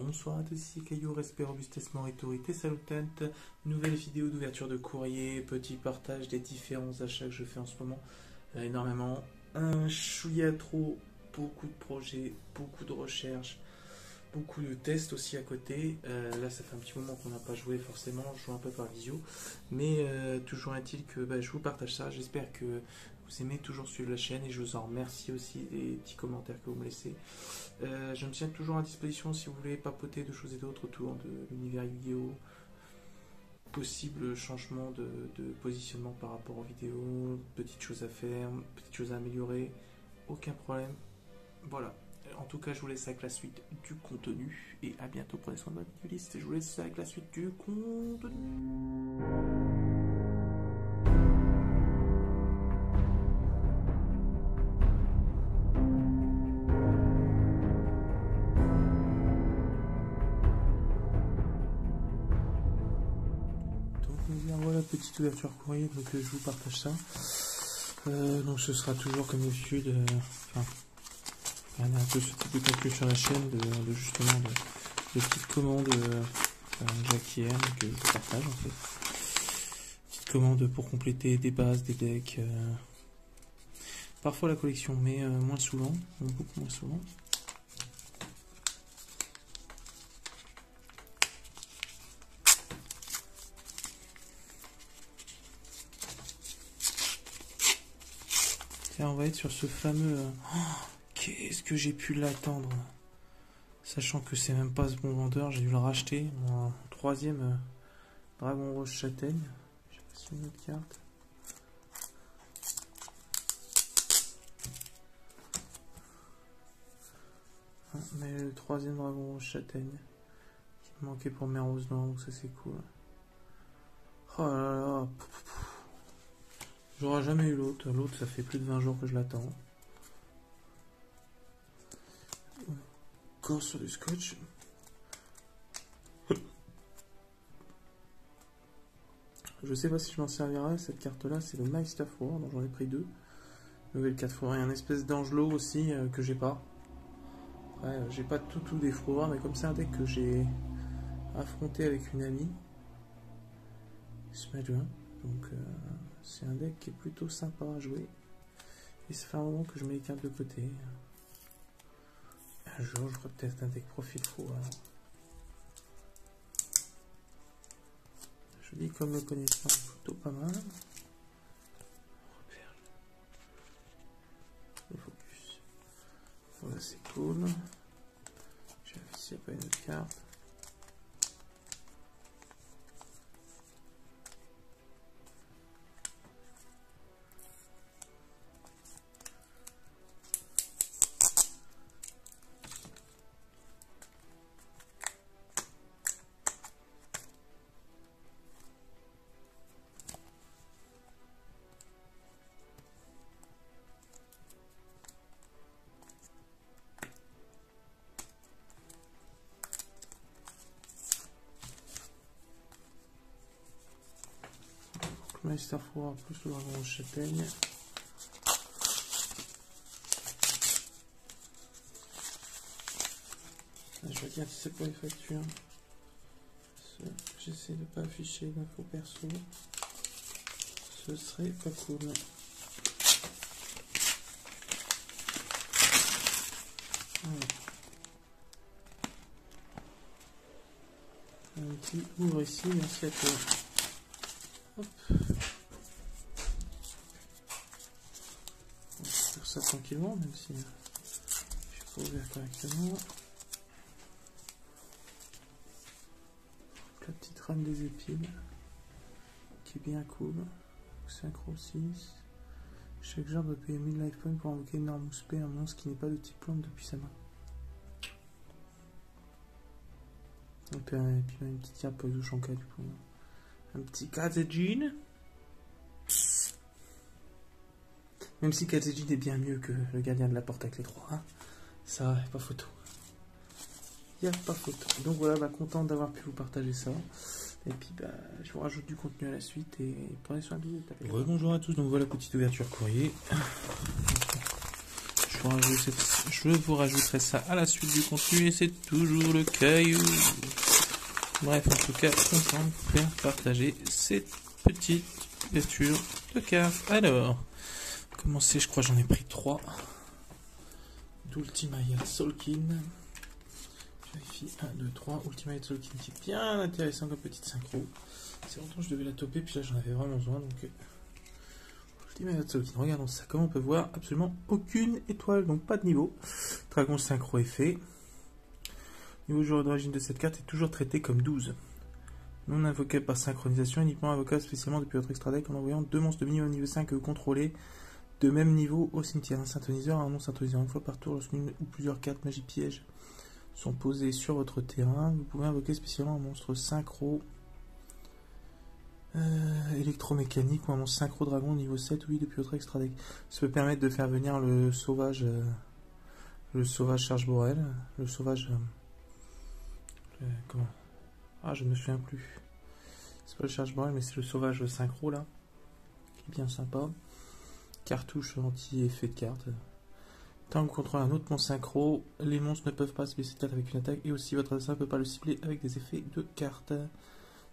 Bonsoir à tous, ici Caillou, respect, robustesse, autorité, salutante. Nouvelle vidéo d'ouverture de courrier, petit partage des différents achats que je fais en ce moment. Énormément, un chouïa trop, beaucoup de projets, beaucoup de recherches, beaucoup de tests aussi à côté. Là, ça fait un petit moment qu'on n'a pas joué forcément, je joue un peu par visio. Mais toujours est-il que je vous partage ça. J'espère que vous aimez toujours suivre la chaîne et je vous en remercie aussi des petits commentaires que vous me laissez. Je me tiens toujours à disposition si vous voulez papoter de choses et d'autres autour de l'univers vidéo, possible changement de positionnement par rapport aux vidéos, petites choses à faire, petites choses à améliorer, aucun problème. Voilà, en tout cas je vous laisse avec la suite du contenu et à bientôt, prenez soin de votre liste et je vous laisse avec la suite du contenu. Voilà, petite ouverture courrier, donc je vous partage ça. Donc ce sera toujours comme d'habitude, un peu ce type de contenu sur la chaîne, justement de petites commandes Jackie M que je vous partage en fait. Petites commandes pour compléter des bases, des decks, parfois la collection, mais moins souvent, beaucoup moins souvent. On va être sur ce fameux qu'est-ce que j'ai pu l'attendre, sachant que c'est même pas ce bon vendeur, j'ai dû le racheter en troisième Dragon Rose Châtaigne. Je sais pas si une autre carte. Mais le troisième Dragon Rose Châtaigne qui me manquait pour mes roses noires, donc ça c'est cool. Oh là là. J'aurais jamais eu l'autre. L'autre, ça fait plus de 20 jours que je l'attends. Encore sur du scotch. Je sais pas si je m'en servirai. Cette carte-là, c'est le Meister Four, dont j'en ai pris deux. Nouvelle 4 four. Et un espèce d'Angelo aussi que j'ai pas. Ouais, j'ai pas tout des fours, mais comme c'est un deck que j'ai affronté avec une amie. Smash 1. Donc c'est un deck qui est plutôt sympa à jouer. Et ça fait un moment que je mets les cartes de côté. Un jour je ferai peut-être un deck profil fou. Je dis comme le connaissant plutôt pas mal. Le focus. Voilà, c'est cool. Je vais voir s'il n'y a pas une autre carte. Meister Four plus le Dragon Rose Châtaigne. Je regarde si c'est pas les factures. J'essaie de pas afficher d'infos perso. Ce serait pas cool. Voilà. Un petit ouvre ici, merci à toi. Hop. On va faire ça tranquillement, même si je ne suis pas ouvert correctement. La petite reine des épines, qui est bien cool. Synchro 6. Chaque joueur doit payer 1000 life points pour invoquer une arme ou spé, un monstre qui n'est pas de type plante depuis sa main. Et puis une petite carte pour les Ushanka du coup. Un petit Kazejin. Même si Kazejin est bien mieux que le gardien de la porte avec les 3. Hein. Ça, y a pas photo. Il n'y a pas photo. Donc voilà, content d'avoir pu vous partager ça. Et puis je vous rajoute du contenu à la suite et prenez soin de vous. Bonjour à tous, donc voilà petite ouverture courrier. Je je vous rajouterai ça à la suite du contenu et c'est toujours le caillou. Bref, en tout cas, content de vous faire partager cette petite ouverture de cartes. Alors, commencer, je crois j'en ai pris 3. d'Ultimaya Solkin. Je vérifie 1, 2, 3. Ultimaya Solkin qui est bien intéressant comme petite synchro. C'est longtemps que je devais la toper, puis là j'en avais vraiment besoin. Donc, Ultimaya Solkin, regardons ça. Comme on peut voir, absolument aucune étoile, donc pas de niveau. Dragon synchro est fait. Niveau joueur d'origine de cette carte est toujours traité comme 12. Non invoqué par synchronisation, uniquement invocable spécialement depuis votre extra deck en envoyant 2 monstres de minimum niveau 5 que vous contrôlez de même niveau au cimetière. Un synthoniseur, un non synthoniseur une fois par tour lorsqu'une ou plusieurs cartes magie piège sont posées sur votre terrain. Vous pouvez invoquer spécialement un monstre synchro électromécanique ou un monstre synchro dragon niveau 7 ou 8 depuis votre extra deck. Ça peut permettre de faire venir le sauvage charge borel, le sauvage comment? Ah, je me souviens plus. C'est pas le charge borel, mais c'est le sauvage synchro là, qui est bien sympa. Cartouche anti-effet de carte. Tant que vous contrôlez un autre monstre synchro, les monstres ne peuvent pas cibler cette carte avec une attaque, et aussi votre adversaire ne peut pas le cibler avec des effets de carte.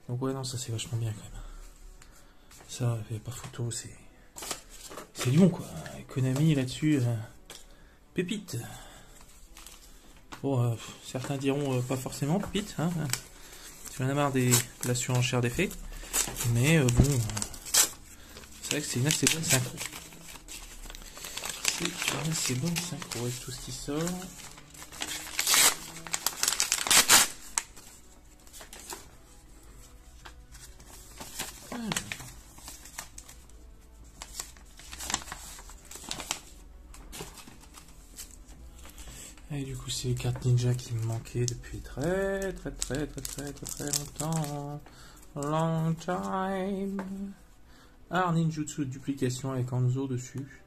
Donc ouais, non, ça c'est vachement bien quand même. Ça, fait pas photo, c'est du bon quoi. Konami là-dessus, pépite. Bon, certains diront pas forcément pépite, hein. Tu en as marre de la surenchère d'effets, mais bon, c'est vrai que c'est une assez bonne synchro. C'est une assez bonne synchro avec tout ce qui sort. Et du coup, c'est les cartes ninja qui me manquaient depuis très longtemps. Long time. Art ninjutsu de duplication avec Hanzo dessus.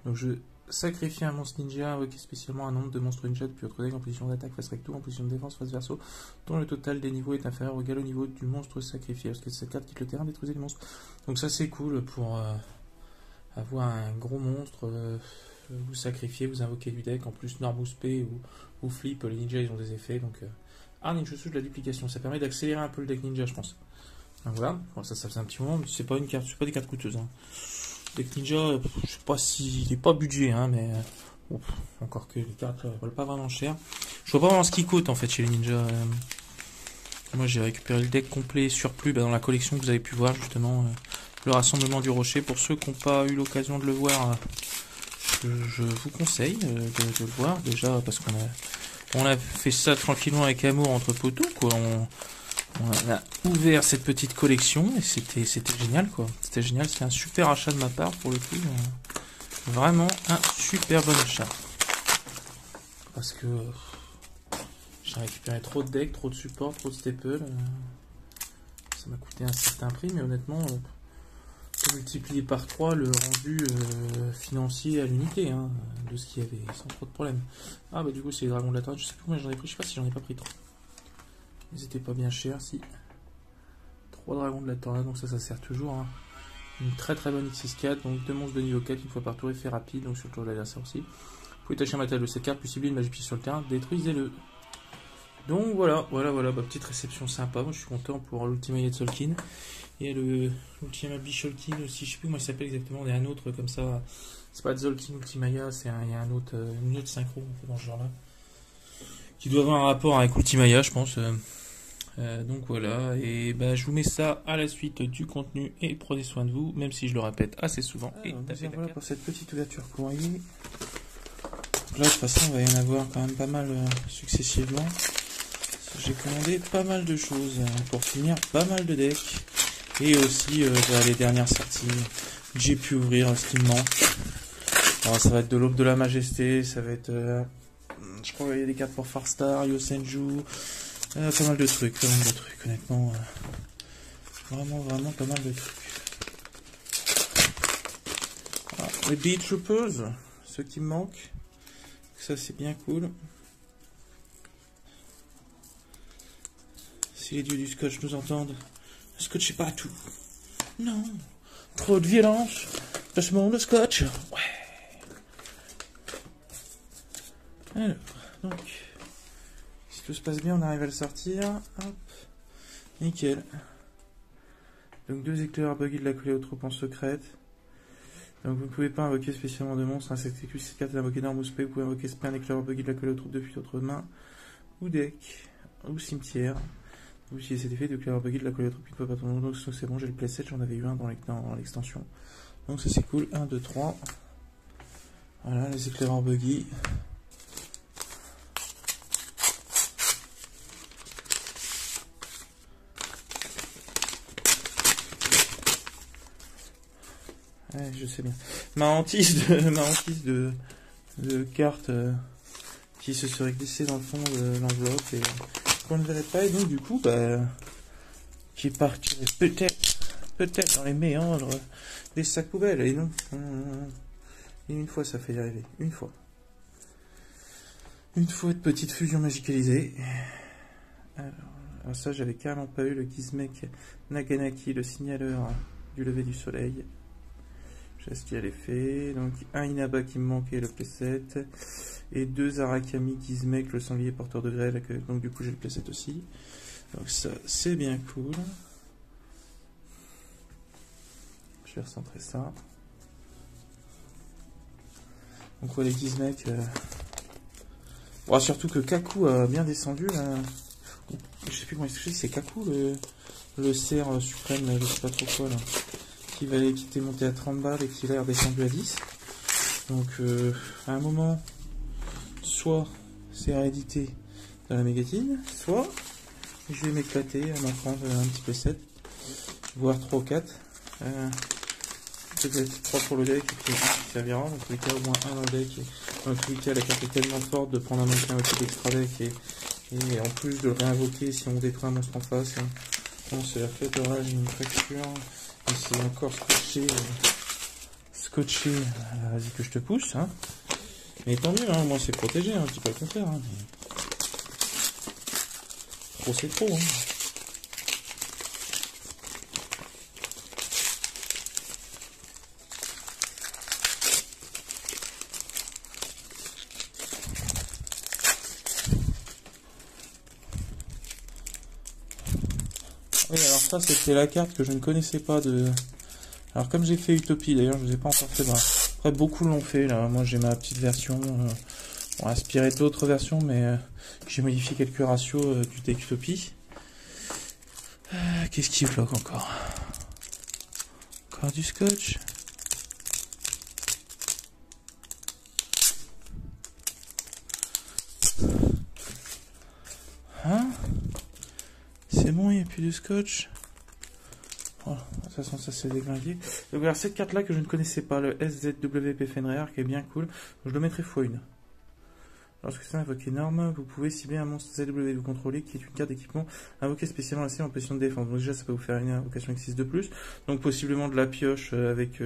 Donc je sacrifie un monstre ninja invoqué spécialement un nombre de monstres ninja depuis votre deck en position d'attaque face recto, en position de défense face verso, dont le total des niveaux est inférieur ou égal au niveau du monstre sacrifié. Parce que cette carte quitte le terrain, détruisez les monstres. Donc ça c'est cool pour avoir un gros monstre. Vous sacrifiez, vous invoquez du deck, en plus Norbus P ou Flip, les ninjas ils ont des effets, donc Art ninjutsu de la duplication, ça permet d'accélérer un peu le deck ninja je pense. Donc voilà, bon, ça fait un petit moment, mais c'est pas une carte, c'est pas des cartes coûteuses. Hein. Deck ninja, je sais pas s'il est pas budget, hein, mais encore que les cartes valent pas vraiment cher. Je vois pas vraiment ce qui coûte en fait chez les ninjas. Moi j'ai récupéré le deck complet surplus dans la collection que vous avez pu voir justement, le rassemblement du rocher. Pour ceux qui n'ont pas eu l'occasion de le voir, je vous conseille de le voir déjà parce qu'on a fait ça tranquillement avec amour entre potos quoi. On a ouvert cette petite collection et c'était génial quoi. C'était génial, c'était un super achat de ma part pour le coup. Vraiment un super bon achat. Parce que j'ai récupéré trop de decks, trop de support, trop de staples. Ça m'a coûté un certain prix, mais honnêtement, multiplié par 3 le rendu financier à l'unité hein, de ce qu'il y avait, sans trop de problème. Ah bah du coup c'est les dragons de la tornade, je sais plus combien j'en ai pris, je sais pas si j'en ai pas pris 3. Ils étaient pas bien chers, si. 3 dragons de la tornade, donc ça sert toujours. Hein. Une très bonne X6-4, donc 2 monstres de niveau 4, une fois par tour, effet rapide, donc sur le tour de l'adversaire aussi. Vous pouvez tâcher un matériel de cette carte, puis cibler une magie pièce sur le terrain, détruisez-le. Donc voilà, bah, petite réception sympa, moi je suis content pour l'Ultimaya Solkin. Et l'Ultimaya Bicholkin aussi, je sais plus comment il s'appelle exactement, il y a un autre comme ça, c'est pas Zolkin Ultimaya, il y a une autre synchro dans ce genre là, qui doit avoir un rapport avec Ultimaya je pense. Donc voilà, et bah, je vous mets ça à la suite du contenu et prenez soin de vous, même si je le répète assez souvent. Et voilà pour cette petite ouverture courrier. Là de toute façon il va y en avoir quand même pas mal successivement. J'ai commandé pas mal de choses pour finir, pas mal de decks. Et aussi les dernières sorties, j'ai pu ouvrir ce qui me manque. Alors ça va être de l'Aube de la Majesté, ça va être, je crois qu'il y a des cartes pour Farstar, Yosenju, pas mal de trucs, honnêtement. Vraiment pas mal de trucs. Ah, les Beat Troopers, ceux qui me manquent, ça c'est bien cool. Si les dieux du scotch nous entendent, le scotch c'est pas tout. Non. Trop de violence dans ce monde de scotch. Ouais. Alors, donc, si tout se passe bien, on arrive à le sortir. Hop, nickel. Donc 2 éclaireurs buggy de la coller aux troupes en secrète. Donc vous ne pouvez pas invoquer spécialement de monstres, insectes et cette carte d'invoquer d'armes ou spé, vous pouvez invoquer spé un éclaireur buggy de la coller aux troupes depuis votre main, ou deck, ou cimetière. Vous utilisez cet effet de éclaireur buggy de la coller aux troupes qui ne peut pas tomber. Donc c'est bon, j'ai le playset, j'en avais eu un dans l'extension. Donc ça c'est cool, 1, 2, 3. Voilà les éclaireurs buggy. Ouais, je sais bien. Ma hantise de cartes qui se serait glissée dans le fond de l'enveloppe et qu'on ne verrait pas. Et donc, du coup, qui partirait peut-être dans les méandres des sacs poubelles. Et non. Et une fois, ça fait y arriver. Une fois. Une fois de petite fusion magicalisée. Alors ça, j'avais carrément pas eu le Gizmek Naganaki, le signaleur du lever du soleil. Je sais ce qu'il y a l'effet. Donc un Inaba qui me manquait, le playset. Et 2 Arakami Gizmek, le sanglier porteur de grêle. Donc du coup j'ai le playset aussi. Donc ça c'est bien cool. Je vais recentrer ça. Donc ouais, les Gizmek. Bon, surtout que Kaku a bien descendu là. Je sais plus comment il se dit, c'est Kaku le cerf suprême, là, je sais pas trop quoi là. Qui était monté à 30 balles et qui a redescendu à 10. Donc à un moment, soit c'est réédité dans la mégatine, soit je vais m'éclater à m'en prendre un petit peu 7, voire 3 ou 4. Peut-être 3 pour le deck et puis qui servira. Dans tous les cas, au moins un dans le deck. Dans tous les cas, la carte est tellement forte de prendre un monstre invoqué d'extra deck et en plus de le réinvoquer si on détruit un monstre en face. On se la fait d'orage, une fracture. Et c'est encore scotché, vas-y que je te pousse, hein. Mais tant mieux, hein, moi c'est protégé, hein, je dis pas le contraire, hein, mais... Trop c'est trop, hein. Oui, alors ça c'était la carte que je ne connaissais pas de... Alors comme j'ai fait Utopie, d'ailleurs je ne vous ai pas encore fait... Après beaucoup l'ont fait, là, moi j'ai ma petite version, inspirée d'autres versions, mais j'ai modifié quelques ratios du deck Utopie. Qu'est-ce qui bloque encore? Encore du scotch. Hein? C'est bon, il n'y a plus de scotch. Voilà, de toute façon, ça c'est déglingué. Donc, alors, cette carte-là que je ne connaissais pas, le SZWP Fenrir, qui est bien cool, je le mettrai x1. Lorsque c'est invoqué une arme, vous pouvez cibler un monstre ZW que vous contrôlez, qui est une carte d'équipement invoquée spécialement en position de défense. Donc, déjà, ça peut vous faire une invocation X6 de plus. Donc, possiblement de la pioche avec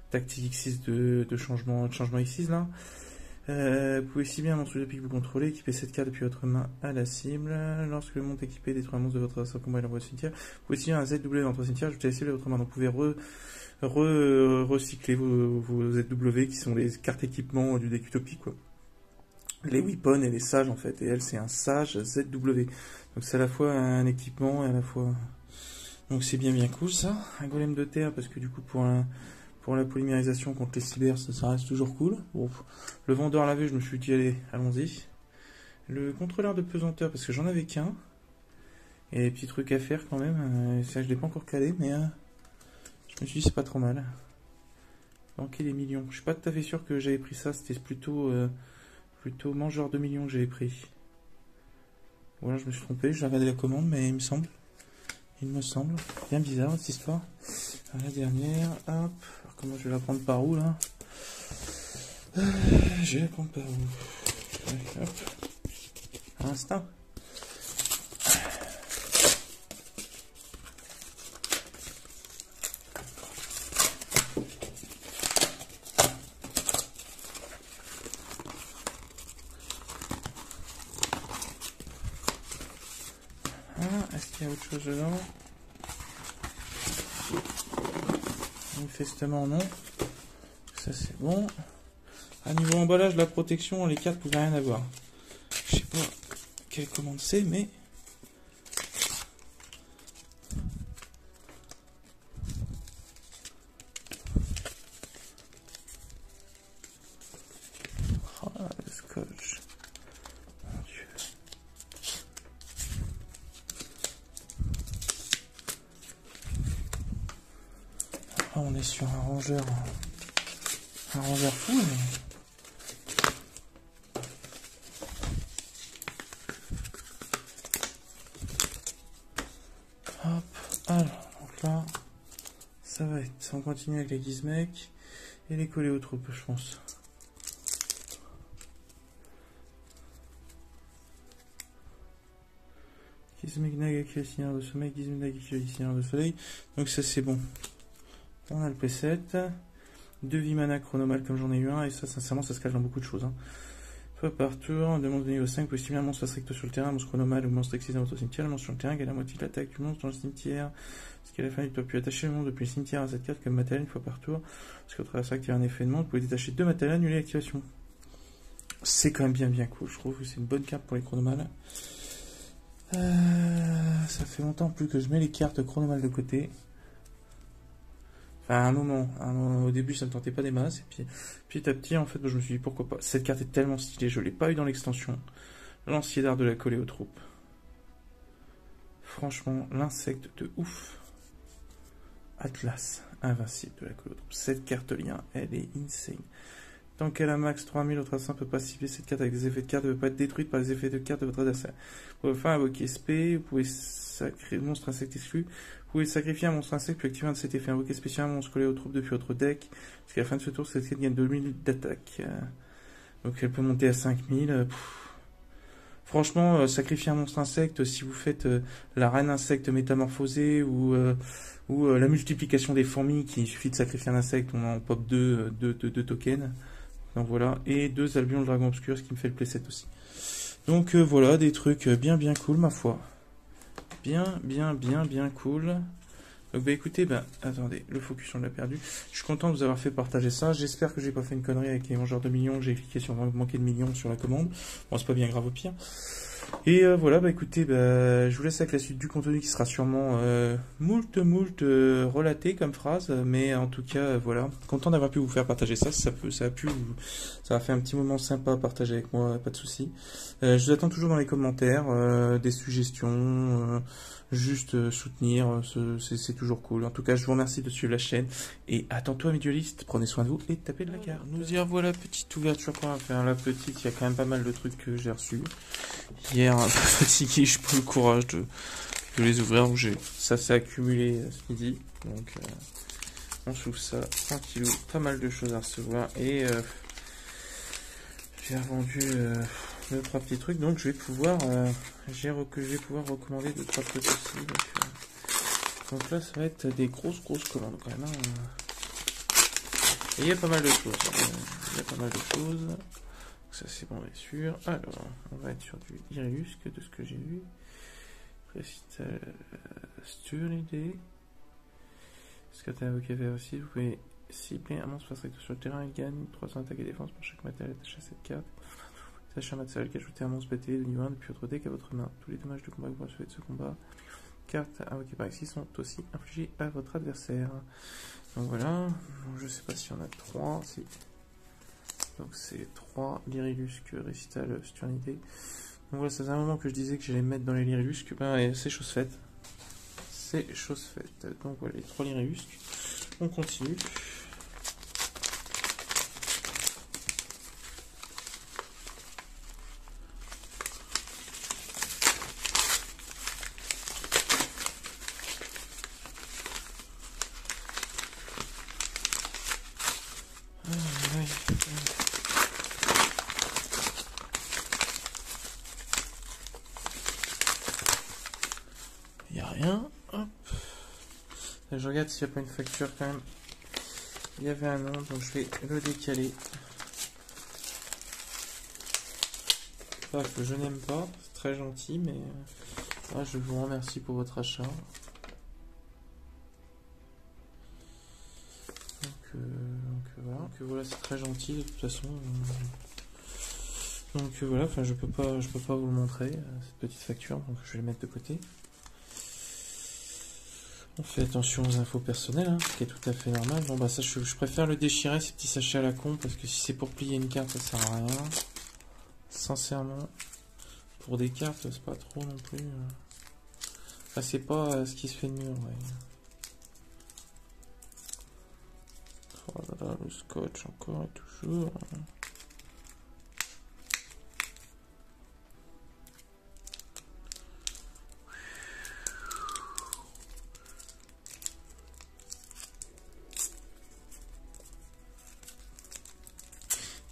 tactique X6 de changement X6 là. Vous pouvez cibler un monstre depuis que vous contrôlez, équiper cette carte depuis votre main à la cible. Lorsque le monstre équipé détruit un monstre de votre adversaire combat et l'envoie au cimetière, vous pouvez cibler un ZW dans votre cimetière, ajoutez la cible à votre main. Donc vous pouvez recycler vos ZW qui sont les cartes équipements du deck Utopie, quoi. Les weapons et les sages en fait. Et elle c'est un sage ZW. Donc c'est à la fois un équipement et à la fois... Donc c'est bien cool ça. Un golem de terre parce que du coup pour la polymérisation contre les cyber, ça reste toujours cool. Bon, le vendeur à la vue, je me suis dit, allez, allons-y. Le contrôleur de pesanteur, parce que j'en avais qu'un. Et des petits trucs à faire quand même. Ça, je l'ai pas encore calé, mais je me suis dit, c'est pas trop mal. Banquer les millions. Je suis pas tout à fait sûr que j'avais pris ça. C'était plutôt mangeur de millions que j'avais pris. Voilà, je me suis trompé. J'ai regardé la commande, mais il me semble. Bien bizarre cette histoire. La dernière, hop. Alors, comment je vais la prendre par où là? Je vais la prendre par où? Ouais, hop. À l'instant. Est-ce qu'il y a autre chose dedans? Manifestement non. Ça c'est bon. À niveau emballage, la protection, les cartes pouvaient rien avoir. Je sais pas quelle commande c'est, mais... Oh là, le scotch. Mon Dieu. Ah, on est sur un rangeur fou, mais... Hop, alors, donc là, ça va être, on continue avec les Gizmek et les collés aux troupes, je pense. Gizmek Nagaki, le Seigneur de Sommeil, Gizmek Nagaki, le Seigneur de Soleil, donc ça c'est bon. On a le preset, 2 vies mana chronomal comme j'en ai eu un, et ça sincèrement ça se cache dans beaucoup de choses. Hein. Fois par tour, de monstres de niveau 5, possible un monstre strict sur le terrain, un monstre chronomal ou monstre excisé dans votre cimetière, le monstre sur le terrain gagne la moitié de l'attaque du monstre dans le cimetière. Parce qu'à la fin, il doit pu attacher le monstre depuis le cimetière à cette carte comme matériel une fois par tour. Parce qu'au travers de ça, active un effet de monstre, vous pouvez détacher 2 matériels, annuler l'activation. C'est quand même bien cool, je trouve que c'est une bonne carte pour les chronomales. Ça fait longtemps plus que je mets les cartes chronomales de côté. Enfin, un moment, au début ça me tentait pas des masses, et puis petit à petit en fait je me suis dit pourquoi pas. Cette carte est tellement stylée, je l'ai pas eu dans l'extension. Lancier d'art de la coller aux troupes. Franchement, l'insecte de ouf. Atlas, invincible de la coller aux troupes. Cette carte lien, elle est insane. Tant qu'elle a max 3000, votre adversaire ne peut pas cibler cette carte avec des effets de carte, ne peut pas être détruite par les effets de carte de votre adversaire. Vous pouvez faire invoquer SP, vous pouvez sacrifier monstre insecte exclu, vous pouvez sacrifier un monstre insecte puis activer un de cet effet invoqué spécial, un monstre collé aux troupes depuis votre deck, jusqu'à la fin de ce tour, cette carte gagne 2000 d'attaque. Donc elle peut monter à 5000. Franchement, sacrifier un monstre insecte, si vous faites la reine insecte métamorphosée ou la multiplication des fourmis, qui suffit de sacrifier un insecte, on en pop 2 tokens. Donc voilà, et 2 Albion le Dragon Obscur, ce qui me fait le playset aussi. Donc voilà, des trucs bien cool, ma foi. Bien cool. Donc bah écoutez, attendez, le focus on l'a perdu. Je suis content de vous avoir fait partager ça. J'espère que j'ai pas fait une connerie avec les mangeurs de millions, que j'ai cliqué sur manquer de millions sur la commande. Bon, c'est pas bien grave au pire. Et voilà, écoutez, je vous laisse avec la suite du contenu qui sera sûrement moult relaté comme phrase, mais en tout cas, voilà, content d'avoir pu vous faire partager ça, ça a fait un petit moment sympa à partager avec moi, pas de souci. Je vous attends toujours dans les commentaires, des suggestions, juste soutenir, c'est toujours cool. En tout cas, je vous remercie de suivre la chaîne, et à tantôt, amis duelistes, prenez soin de vous et tapez de la carte. Nous y revoilà, petite ouverture qu'on va faire. La petite, il y a quand même pas mal de trucs que j'ai reçus. Hier, un peu fatigué, je n'ai pas eu le courage de les ouvrir. Ça s'est accumulé ce midi. Donc, on s'ouvre ça tranquillou. Pas mal de choses à recevoir. Et j'ai revendu 2-3 petits trucs. Donc, je vais pouvoir, recommander 2-3 trucs aussi. Donc là, ça va être des grosses commandes quand même. Et il y a pas mal de choses. Ça c'est bon, bien sûr. Alors, on va être sur du Irillusque de ce que j'ai vu. Récital Sturnidé. Ce que tu as invoqué vers aussi, vous pouvez cibler un monstre face sur le terrain, il gagne 300 attaques et défense pour chaque matériel attaché à cette carte. Sachez un matériel qui ajoute un monstre BT de niveau 1 depuis votre deck à votre main. Tous les dommages de combat que vous recevez de ce combat, cartes invoquées par ici, sont aussi infligées à votre adversaire. Donc voilà, donc, je sais pas si on a 3, si. Donc c'est 3 Lyrilusque Récital Sturnité. Donc voilà, ça faisait un moment que je disais que j'allais me mettre dans les Lyrilusques. C'est chose faite. C'est chose faite. Donc voilà, les 3 Lyrilusques. On continue. Il n'y a rien. Hop. Je regarde s'il n'y a pas une facture quand même. Il y avait un nom, donc je vais le décaler. Bref, je n'aime pas. C'est très gentil, mais je vous remercie pour votre achat. Donc voilà. Donc voilà, c'est très gentil de toute façon. Donc voilà, enfin je peux pas vous le montrer, cette petite facture, donc je vais le mettre de côté. On fait attention aux infos personnelles, hein, ce qui est tout à fait normal. Bon bah ça je préfère le déchirer, ces petits sachets à la con, parce que si c'est pour plier une carte, ça sert à rien. Sincèrement, pour des cartes, c'est pas trop non plus. Enfin, c'est pas ce qui se fait de mieux, ouais. Oh là là, le scotch encore et toujours.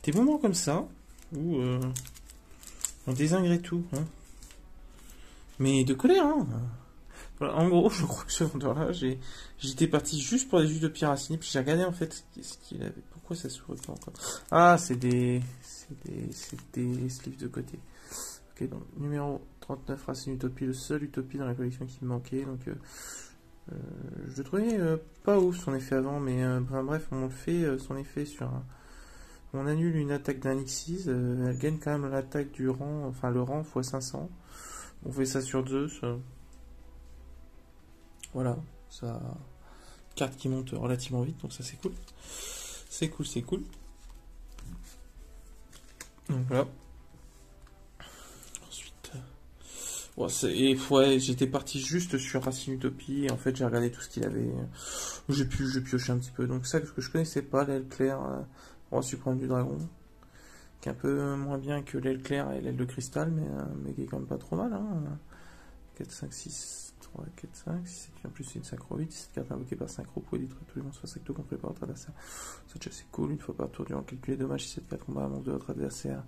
Des moments comme ça où on désingrait tout, hein. Mais de colère, hein. Voilà, en gros, je crois que ce vendeur-là, j'étais parti juste pour des jus de Piracini, puis j'ai regardé en fait ce qu'il avait. Pourquoi ça s'ouvre pas encore? Ah, c'est des sleeves de côté. Ok, donc numéro 39, Racine Utopie, le seul Utopie dans la collection qui me manquait. Donc, je le trouvais pas ouf son effet avant, mais bref, on le fait son effet sur un. On annule une attaque d'un Xyz, elle gagne quand même l'attaque du rang, enfin le rang x 500. On fait ça sur Zeus. Voilà, ça. Carte qui monte relativement vite, donc ça c'est cool. C'est cool, c'est cool. Donc voilà. Ensuite. Ouais, j'étais parti juste sur Racine Utopie, et en fait j'ai regardé tout ce qu'il avait. J'ai pioché un petit peu. Donc ça, que je connaissais pas, l'aile claire, Roi suprême du dragon. Qui est un peu moins bien que l'aile claire et l'aile de cristal, mais qui est quand même pas trop mal, hein. 4, 5, 6, 3, 4, 5, 6, en plus c'est une synchro 8, cette carte invoquée par synchro, vous pouvez détruire tous les monstres secto contrôlés par votre adversaire. C'est déjà assez cool, une fois par tour durant calculer dommage si cette carte combat un monstre de votre adversaire.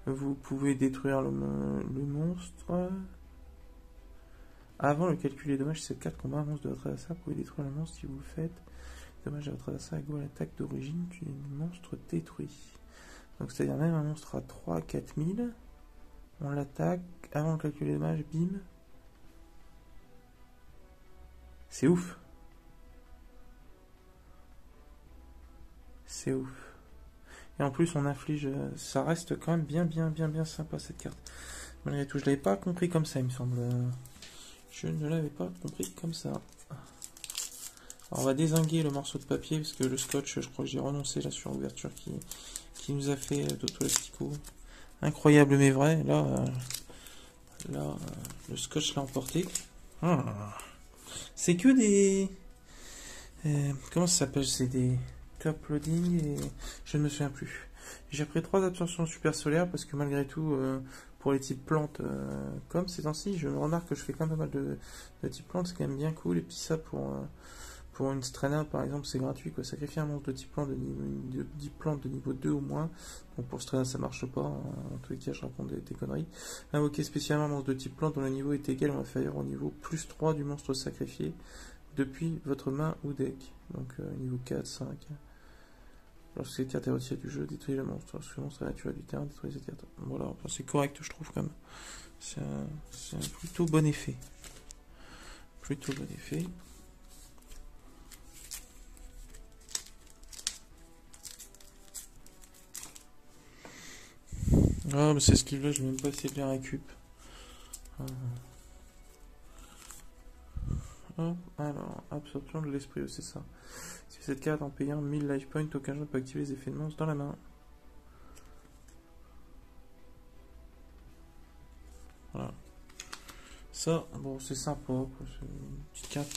Vous pouvez détruire le monstre. Avant le calcul des dommages, si cette carte combat un monstre de votre adversaire, vous pouvez détruire le monstre si vous le faites. Dommage à votre adversaire égaux à l'attaque d'origine du monstre détruit. Donc c'est-à-dire même un monstre à 3 à 4000, on l'attaque, avant le calcul des dommages, bim. C'est ouf. C'est ouf. Et en plus on inflige, ça reste quand même bien sympa cette carte. Malgré tout, je l'avais pas compris comme ça il me semble. Je ne l'avais pas compris comme ça. Alors on va dézinguer le morceau de papier parce que le scotch, je crois que j'ai renoncé là sur l'ouverture qui nous a fait d'auto incroyable mais vrai. Là, le scotch l'a emporté. C'est que des... comment ça s'appelle? C'est des top loading et je ne me souviens plus. J'ai pris 3 absorptions super solaires parce que malgré tout, pour les types plantes, comme ces temps-ci, je me remarque que je fais quand même pas mal de types plantes, c'est quand même bien cool. Et puis ça, pour une Strana par exemple, c'est gratuit, quoi. Sacrifier un monstre de type plante de 10 plantes de niveau 2 ou moins. Donc pour Strana, ça marche pas. En tous les cas, je raconte des conneries. Invoquer spécialement un monstre de type plante dont le niveau est égal ou inférieur au niveau plus 3 du monstre sacrifié depuis votre main ou deck. Donc niveau 4, 5. Lorsque cette carte est retirée du jeu, détruisez le monstre. Lorsque le monstre est naturel du terrain, détruisez cette carte. Voilà, enfin, c'est correct, je trouve quand même. C'est un plutôt bon effet. Plutôt bon effet. Ah, mais c'est ce qu'il veut, je vais même pas essayer de les récup. Alors, absorption de l'esprit, c'est ça. Si cette carte en payant 1000 life points, aucun joueur ne peut activer les effets de monstre dans la main. Voilà. Ça, bon, c'est sympa, quoi. C'est une petite carte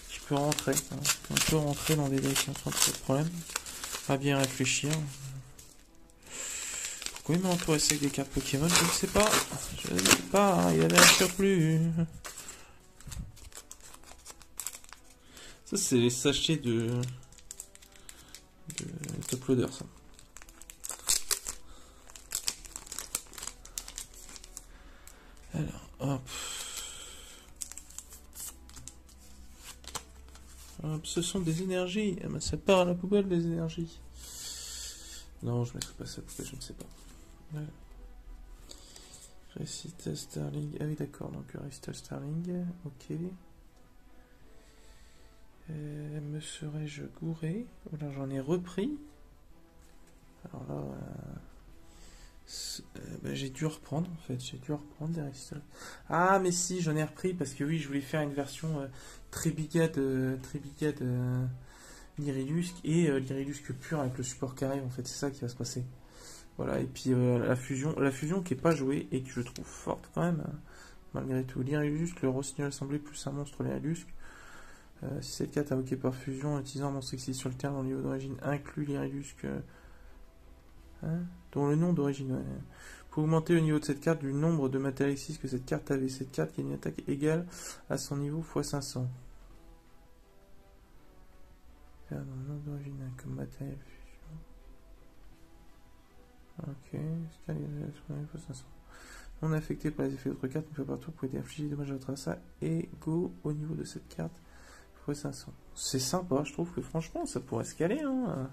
qui peut rentrer. Hein. On peut rentrer dans des decks sans trop de problème. À bien réfléchir. Pourquoi il m'a entouré avec des cartes Pokémon? Je ne sais pas. Je ne sais pas, il y avait un surplus. Ça, c'est les sachets de top loader, ça. Alors, hop. Hop, ce sont des énergies. Ah ben, ça part à la poubelle, des énergies. Non, je ne mettrai pas ça parce que je ne sais pas. Voilà. Recital Starling. Ah oui, d'accord. Donc, Recital Starling. Ok. Me serais-je gouré? Ou alors j'en ai repris? Alors là, j'ai dû reprendre en fait. J'ai dû reprendre des restos. Ah, mais si, j'en ai repris parce que oui, je voulais faire une version Trébigade l'Irilusque et l'Irilusque pur avec le support carré. En fait, c'est ça qui va se passer. Voilà, et puis la fusion qui est pas jouée et que je trouve forte quand même, malgré tout. L'Irilusque, le Rossignol assemblé plus un monstre l'Irilusque. Si cette carte invoquée par fusion en utilisant un monstre exilé sur le terrain dont le niveau d'origine inclut l'Irilusque, dont le nom d'origine. Ouais. Pour augmenter le niveau de cette carte du nombre de matériel exis que cette carte avait. Cette carte qui a une attaque égale à son niveau x 500. Dans le nom d'origine comme matériel fusion. Ok, x 500. Non affecté par les effets d'autres cartes, une fois par tour, vous pouvez infliger des dommages à votre adversaire égaux au niveau de cette carte x 500. C'est sympa, je trouve que franchement ça pourrait se caler. Hein.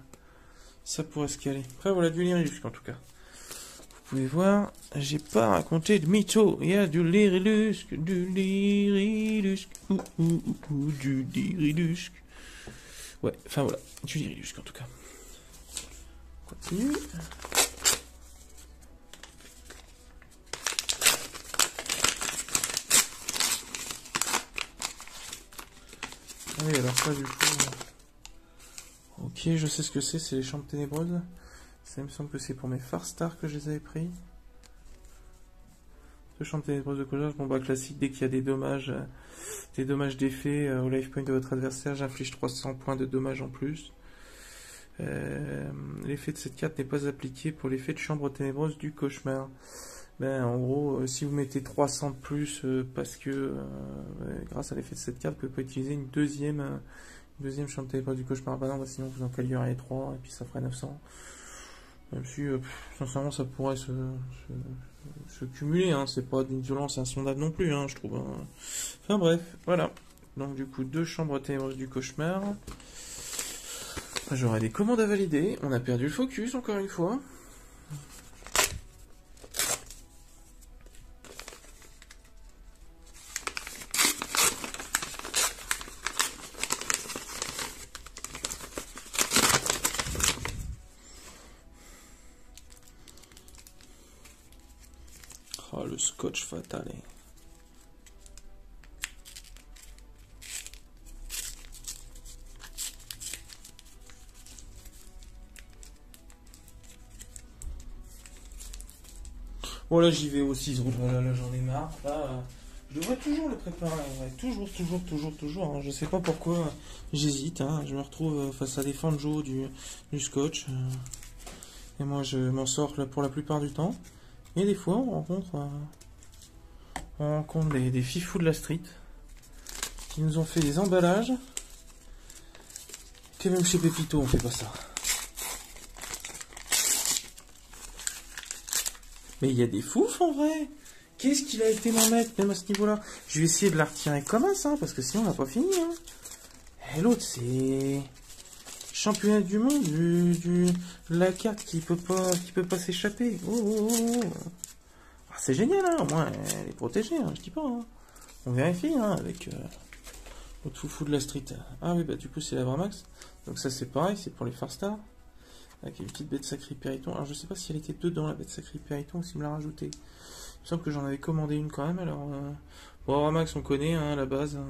Ça pourrait se caler. Après voilà du Lyrilusque en tout cas. Vous pouvez voir, j'ai pas raconté de mytho. Il y a du Lyrilusque, du Lyrilusque, du Lyrilusque. Ouais, enfin voilà, du Lyrilusque en tout cas. On continue. Ah oui, alors ça du coup... Ok, je sais ce que c'est les chambres ténébreuses. Ça me semble que c'est pour mes Farstar que je les avais pris. Deux chambres ténébreuses de collage, bon bah classique, dès qu'il y a des dommages d'effet au life point de votre adversaire, j'inflige 300 points de dommages en plus. L'effet de cette carte n'est pas appliqué pour l'effet de chambre ténébreuse du cauchemar. Ben, en gros, si vous mettez 300 de plus parce que grâce à l'effet de cette carte, vous pouvez pas utiliser une deuxième chambre ténébreuse du cauchemar. Bah non, bah sinon vous en calibrez 3 et puis ça ferait 900. Même si, sincèrement, ça pourrait se cumuler, hein. C'est pas d'une violence insondable non plus, hein, je trouve. Hein. Enfin bref, voilà. Donc du coup, 2 chambres ténébreuses du cauchemar. J'aurai des commandes à valider. On a perdu le focus, encore une fois. Oh, le scotch fatal. Bon là j'y vais aussi, là j'en ai marre. Là, je devrais toujours le préparer, ouais. Toujours. Hein. Je sais pas pourquoi j'hésite. Hein. Je me retrouve face à des fanjos du scotch. Et moi je m'en sors là, pour la plupart du temps. Et des fois on rencontre des fifous de la street qui nous ont fait des emballages. Que même chez Pépito on fait pas ça. Mais il y a des fouf en vrai. Qu'est-ce qu'il a été m'en mettre, même à ce niveau-là? Je vais essayer de la retirer comme ça, parce que sinon on n'a pas fini. Hein. Et l'autre, c'est championnat du monde de la carte qui peut pas s'échapper. Ah, c'est génial, hein. Au moins elle est protégée, hein, je dis pas. Hein. On vérifie hein, avec l'autre foufou de la street. Ah oui, bah du coup c'est la Vramax. Donc ça c'est pareil, c'est pour les Farstar. Avec une petite bête sacrée Périton. Alors je sais pas si elle était dedans la bête sacrée Périton ou s'il me l'a rajouté. Il me semble que j'en avais commandé une quand même. Alors bon, Ramax on connaît hein, à la base.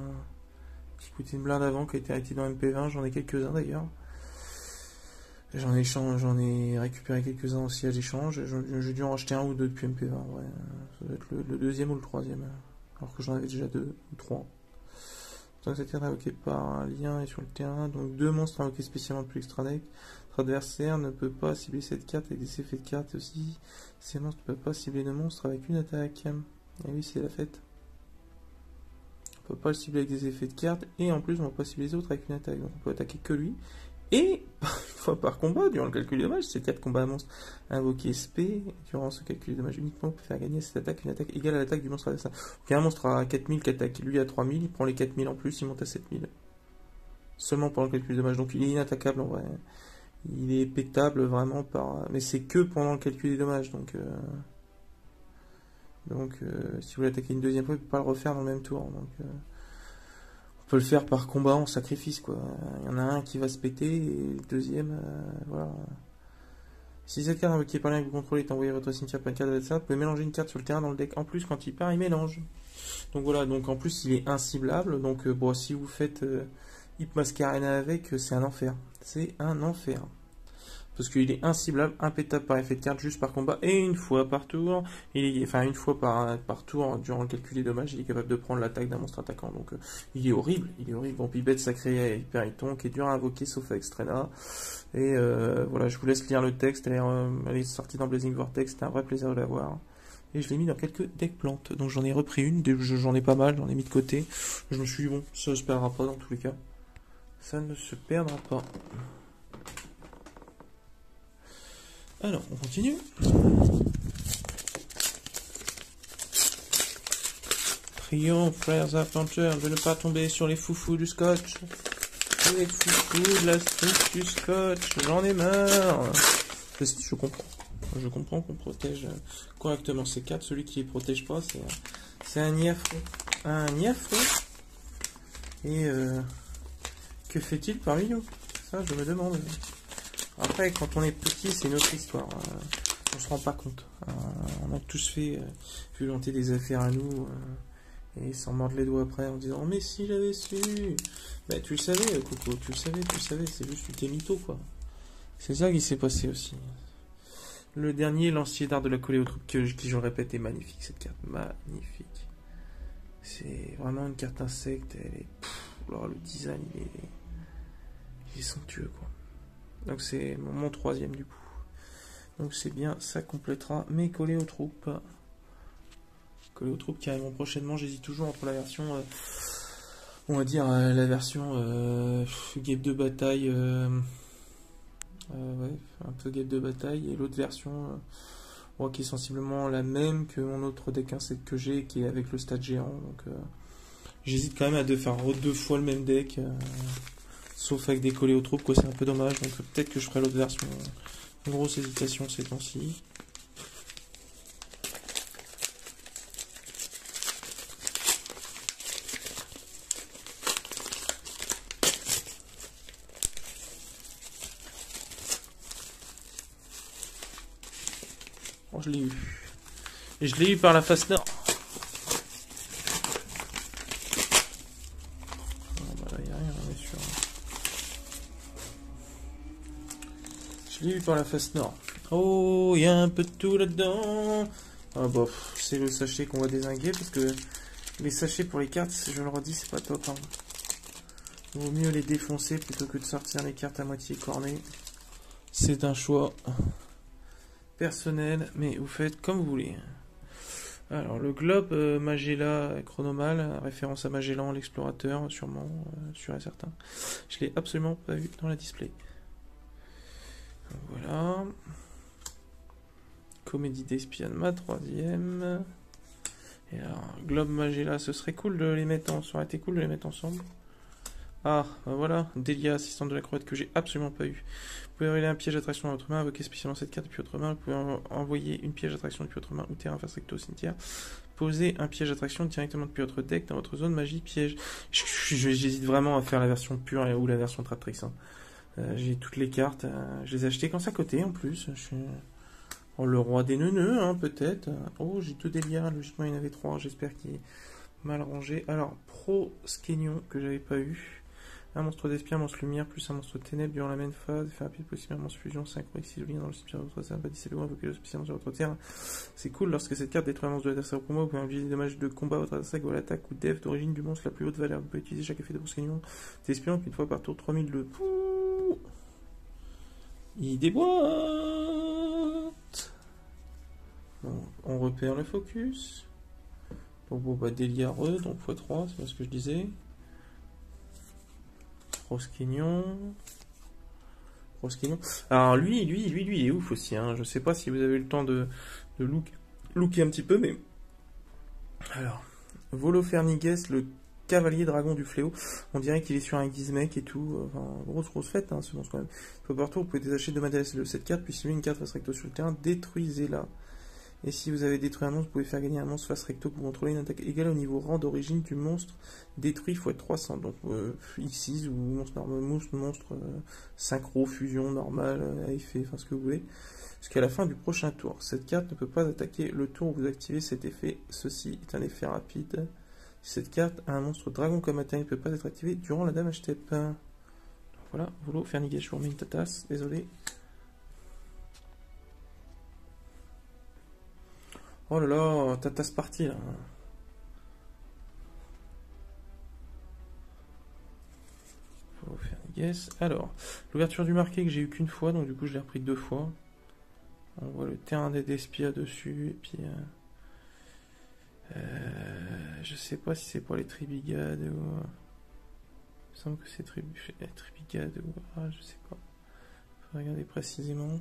Qui coûtait une blinde avant, qui a été arrêté dans MP20. J'en ai quelques-uns d'ailleurs. J'en ai récupéré quelques-uns aussi à l'échange. J'ai dû en racheter un ou deux depuis MP20. Ouais. Ça doit être le deuxième ou le troisième. Alors que j'en avais déjà 2 ou 3. Donc cette carte est invoquée par un lien et sur le terrain. Donc 2 monstres invoqués spécialement depuis l'extra deck. Votre adversaire ne peut pas cibler cette carte avec des effets de carte aussi. Ces monstres ne peuvent pas cibler le monstre avec une attaque. Et oui, c'est la fête. On peut pas le cibler avec des effets de carte. Et en plus, on ne peut pas cibler les autres avec une attaque. Donc on peut attaquer que lui. Et, une fois par combat, durant le calcul des dommages, cette carte combat à monstre invoqué SP. Durant ce calcul des dommages uniquement, on peut faire gagner cette attaque une attaque égale à l'attaque du monstre adversaire. Donc un monstre à 4000 qui attaque lui à 3000. Il prend les 4000 en plus, il monte à 7000. Seulement pendant le calcul des dommages. Donc il est inattaquable en vrai. Il est pétable vraiment par... Mais c'est que pendant le calcul des dommages. Donc si vous l'attaquez une deuxième fois, vous ne pouvez pas le refaire dans le même tour. Donc on peut le faire par combat en sacrifice, quoi. Il y en a un qui va se péter, et le deuxième, voilà. Si cette carte invoquée par l'un que vous contrôlez est envoyée à votre cimetière par une carte d'adversaire, vous pouvez mélanger une carte sur le terrain dans le deck. En plus, quand il part, il mélange. Donc voilà, donc en plus, il est inciblable. Donc bon, si vous faites Hip Mascarena avec, c'est un enfer. C'est un enfer. Parce qu'il est inciblable, impétable par effet de carte, juste par combat, et une fois par tour. Enfin, une fois par tour, durant le calcul des dommages, il est capable de prendre l'attaque d'un monstre attaquant. Donc, il est horrible. Bon, puis bête sacrée Hyperiton, qui est dur à invoquer, sauf avec Strena. Et voilà, je vous laisse lire le texte. Elle est sortie dans Blazing Vortex, c'était un vrai plaisir de la voir. Et je l'ai mis dans quelques decks plantes. Donc, j'en ai repris une, j'en ai pas mal, j'en ai mis de côté. Je me suis dit, bon, ça ne se perdra pas dans tous les cas. Ça ne se perdra pas. Alors, on continue. Prions, frères arpenteurs, de ne pas tomber sur les foufous du scotch. Les foufous de la strip du scotch, j'en ai marre. Je comprends. Je comprends qu'on protège correctement ces cartes. Celui qui les protège pas, c'est un niafre. Un niafre. Et que fait-il parmi nous? Ça, je me demande. Après, quand on est petit, c'est une autre histoire. On se rend pas compte. On a tous fait violenter des affaires à nous et s'en mordre les doigts après en disant mais si j'avais su. Ben, tu le savais, Coco, tu le savais. C'est juste tu t'es mytho, quoi. C'est ça qui s'est passé aussi. Le dernier, lancier d'art de la collée aux troupes, qui je le répète est magnifique, cette carte. Magnifique. C'est vraiment une carte insecte. Elle est... alors, le design, il est somptueux, quoi. Donc c'est mon troisième du coup. Donc c'est bien, ça complétera mes collés aux troupes. Collés aux troupes qui arriveront prochainement. J'hésite toujours entre la version, on va dire la version guêpe de bataille, ouais, un peu guêpe de bataille, et l'autre version qui est sensiblement la même que mon autre deck 1-7 que j'ai, qui est avec le stade géant. Donc j'hésite quand même à faire deux fois le même deck. Sauf avec des collés aux troupes, quoi, c'est un peu dommage. Donc peut-être que je ferai l'autre version. Une grosse hésitation ces temps-ci. Oh, je l'ai eu. Et je l'ai eu par la face nord. Je l'ai eu par la face nord. Oh, il y a un peu de tout là-dedans. Ah bah, c'est le sachet qu'on va dézinguer parce que les sachets pour les cartes, je le redis, c'est pas top. Hein. Il vaut mieux les défoncer plutôt que de sortir les cartes à moitié cornées. C'est un choix personnel, mais vous faites comme vous voulez. Alors, le globe Magellan Chronomal, référence à Magellan, l'explorateur, sûrement, sûr et certain. Je l'ai absolument pas vu dans la display. Voilà. Comédie d'Espion, ma troisième. Et alors, Globe Magellan, ce serait cool de les mettre ensemble. Ça aurait été cool de les mettre ensemble. Ah, ben voilà. Delia, assistante de la croate que j'ai absolument pas eu. Vous pouvez révéler un piège d'attraction dans votre main, invoquer spécialement cette carte depuis votre main. Vous pouvez envoyer une piège d'attraction depuis votre main ou terrain face recto au cimetière. Posez un piège d'attraction directement depuis votre deck dans votre zone magie piège. J'hésite vraiment à faire la version pure ou la version Traptrix. Hein. J'ai toutes les cartes, je les ai achetées quand ça cotait en plus. Oh, le roi des neuneux, hein, peut-être. Oh, j'ai 2 Delia, logiquement il y en avait 3, j'espère qu'il est mal rangé. Alors, Pro Skenion, que j'avais pas eu. Un monstre d'esprit, un monstre lumière, plus un monstre ténèbres durant la même phase. Fait rapide possible, un monstre fusion, synchro, exilien dans le cimetière de votre terre. Bâtissez-le ou invoquez-le spécialement sur votre terre. C'est cool, lorsque cette carte détruit un monstre de l'adversaire au combat, vous pouvez utiliser des dommages de combat à votre adversaire ou à l'attaque ou def d'origine du monstre la plus haute valeur. Vous pouvez utiliser chaque effet de Pro Skenion d'espion, puis une fois par tour 3000 le. Il déboîte. Bon, on repère le focus. Donc bon, bah Delia donc x3, c'est pas ce que je disais. Proskenion. Alors lui, il est ouf aussi. Hein. Je sais pas si vous avez eu le temps de looker un petit peu, mais alors Volofernigues, le cavalier dragon du fléau. On dirait qu'il est sur un Gizmek et tout. Enfin, grosse fête, hein, ce monstre quand même. Fois par tour, vous pouvez détacher de matériel de cette carte, puis si vous avez une carte face recto sur le terrain, détruisez-la. Et si vous avez détruit un monstre, vous pouvez faire gagner un monstre face recto pour contrôler une attaque égale au niveau rang d'origine du monstre détruit x 300. Donc X6 ou monstre synchro, fusion, normal, à effet, enfin ce que vous voulez. Jusqu'à la fin du prochain tour. Cette carte ne peut pas attaquer le tour où vous activez cet effet. Ceci est un effet rapide. Si cette carte a un monstre dragon comme attaque, il ne peut pas être activé durant la damage step. Donc voilà, Volo, Fernigas, je vous remets une tasse, désolé. Oh là là, tasse partie là. Volo, Fernigas. Alors, l'ouverture du marqué que j'ai eu qu'une fois, donc du coup je l'ai repris 2 fois. On voit le terrain des espions dessus, et puis je sais pas si c'est pour les tribigades ou. Il me semble que c'est tribigades ou. Ah, je sais pas. Faut regarder précisément.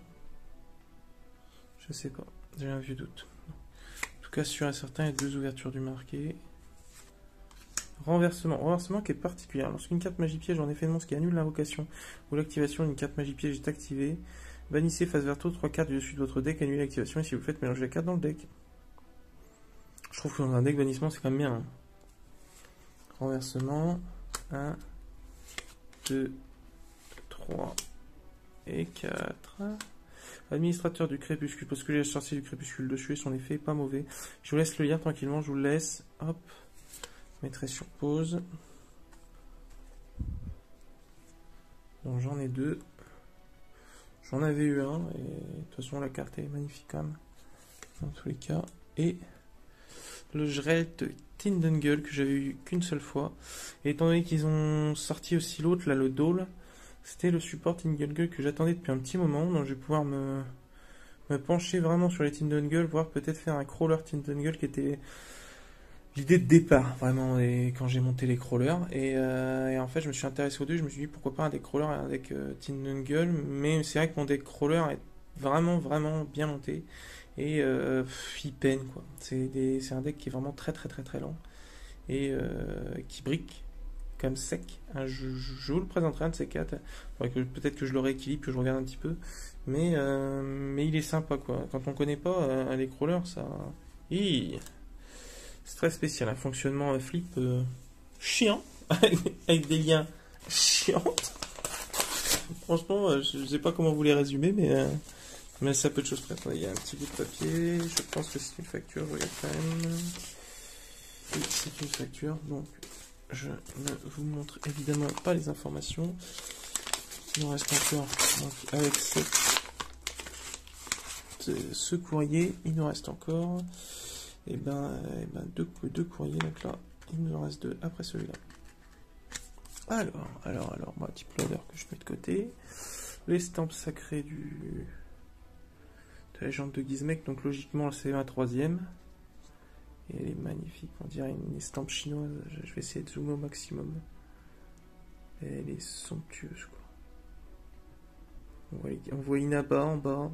Je sais pas, j'ai un vieux doute. En tout cas, sûr et certain, il y a 2 ouvertures du marqué. Renversement. Renversement qui est particulier. Lorsqu'une carte magie piège en effet de monstre qui annule l'invocation ou l'activation d'une carte magie piège est activée, bannissez face verso 3 cartes du dessus de votre deck, annulez l'activation et si vous faites mélanger la carte dans le deck. Je trouve que dans un deck bannissement c'est quand même bien. Hein. Renversement. 1, 2, 3 et 4. Administrateur du crépuscule. Parce que j'ai sorti du crépuscule dessus et son effet est pas mauvais. Je vous laisse le lire tranquillement, je vous le laisse. Hop. Je mettrai sur pause. Donc j'en ai 2. J'en avais eu un, et de toute façon la carte est magnifique quand même, dans tous les cas. Et le Jrelt Tindungle que j'avais eu qu'une seule fois. Et étant donné qu'ils ont sorti aussi l'autre, là le Dole, c'était le support Tindungle que j'attendais depuis un petit moment. Donc je vais pouvoir me pencher vraiment sur les Tindungle, voire peut-être faire un crawler Tindungle qui était l'idée de départ, vraiment, et quand j'ai monté les crawlers. Et en fait, je me suis intéressé aux deux. Je me suis dit pourquoi pas un deck crawler et un deck Tindungle. Mais c'est vrai que mon deck crawler est vraiment, vraiment bien monté. Et il peine, quoi. C'est un deck qui est vraiment très, très, très, très lent. Et qui brique comme sec. Je vous le présenterai, un de ces 4. Peut-être que je le rééquilibre, que je regarde un petit peu. Mais il est sympa, quoi. Quand on connaît pas les crawlers, ça. C'est très spécial, un fonctionnement flip chiant, avec des liens chiants. Franchement, je sais pas comment vous les résumer, mais ça peut de choses près. Il y a un petit bout de papier, je pense que c'est une facture, je regarde quand même. Oui, c'est une facture, donc je ne vous montre évidemment pas les informations. Il nous reste encore, donc, avec ce courrier, il nous reste encore... Et deux courriers, donc là, il nous en reste 2 après celui-là. Alors, moi, type loader que je mets de côté. L'estampe sacrée de la légende de Gizmek, donc logiquement, c'est ma 3e. Et elle est magnifique, on dirait une estampe chinoise. Je vais essayer de zoomer au maximum. Et elle est somptueuse, quoi. On voit Inaba en bas.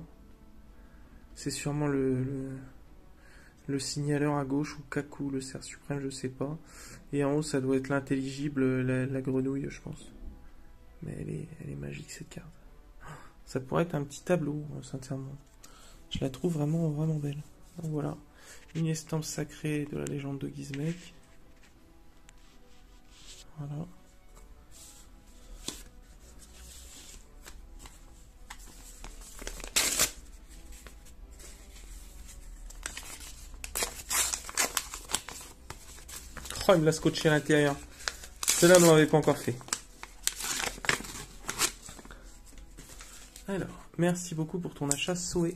C'est sûrement le signaleur à gauche ou Kaku, le cerf suprême, je sais pas. Et en haut, ça doit être l'intelligible, la grenouille, je pense. Mais elle est magique, cette carte. Ça pourrait être un petit tableau, sincèrement. Je la trouve vraiment, vraiment belle. Donc voilà. Une estampe sacrée de la légende de Gizmek. Voilà. Oh, il me l'a scotché à l'intérieur. Cela ne m'avait pas encore fait. Alors, merci beaucoup pour ton achat Soé.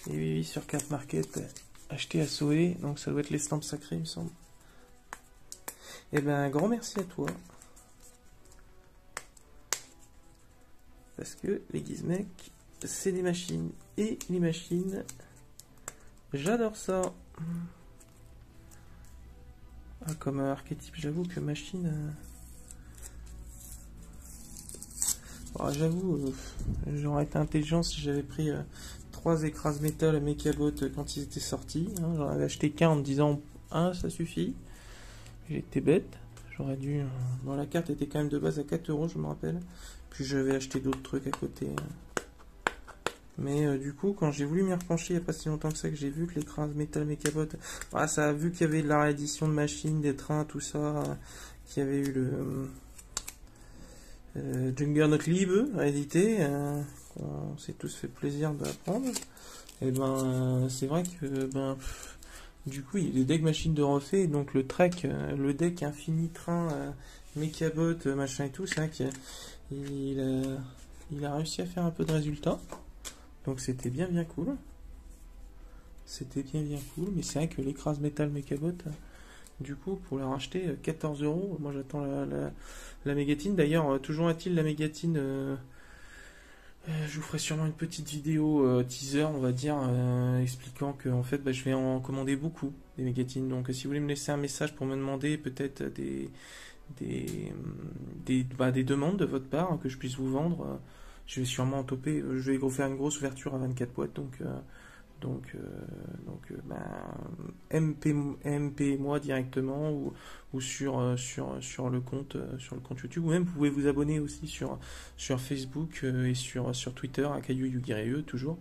Et oui, sur Carte Market, acheté à Soé. Donc ça doit être l'estampe sacrée, il me semble. Eh ben, un grand merci à toi. Parce que les Gizmek, c'est des machines. Et les machines, j'adore ça. Ah, comme archétype, j'avoue que machine... Oh, j'avoue, j'aurais été intelligent si j'avais pris 3 écrases métal à Mechabot quand ils étaient sortis. Hein. J'en avais acheté qu'un en me disant ça suffit. J'ai été bête. J'aurais dû... Bon, la carte était quand même de base à 4 €, je me rappelle. Puis j'avais acheté d'autres trucs à côté. Mais du coup, quand j'ai voulu m'y repencher il n'y a pas si longtemps que ça, que j'ai vu que l'écran Metal Mechabot, voilà, ça a vu qu'il y avait de la réédition de machines, des trains, tout ça, qu'il y avait eu le Juggernaut Lib réédité, on s'est tous fait plaisir d'apprendre. Et ben, c'est vrai que du coup, il y a des decks machines de refait, donc le Trek, le deck infini train, Mechabot, machin et tout, c'est vrai qu'il a réussi à faire un peu de résultats. Donc c'était bien cool. C'était bien cool, mais c'est vrai que l'écrase métal Mechabot, du coup, pour la racheter 14 €, moi j'attends la mégatine. D'ailleurs, toujours a-t-il la mégatine, je vous ferai sûrement une petite vidéo teaser, on va dire, expliquant que en fait, je vais en commander beaucoup des mégatines. Donc si vous voulez me laisser un message pour me demander peut-être des demandes de votre part, que je puisse vous vendre, je vais sûrement en toper. Je vais faire une grosse ouverture à 24 boîtes, donc MP moi directement ou sur le compte YouTube, ou même vous pouvez vous abonner aussi sur Facebook et sur Twitter à Caillou Yugiree toujours,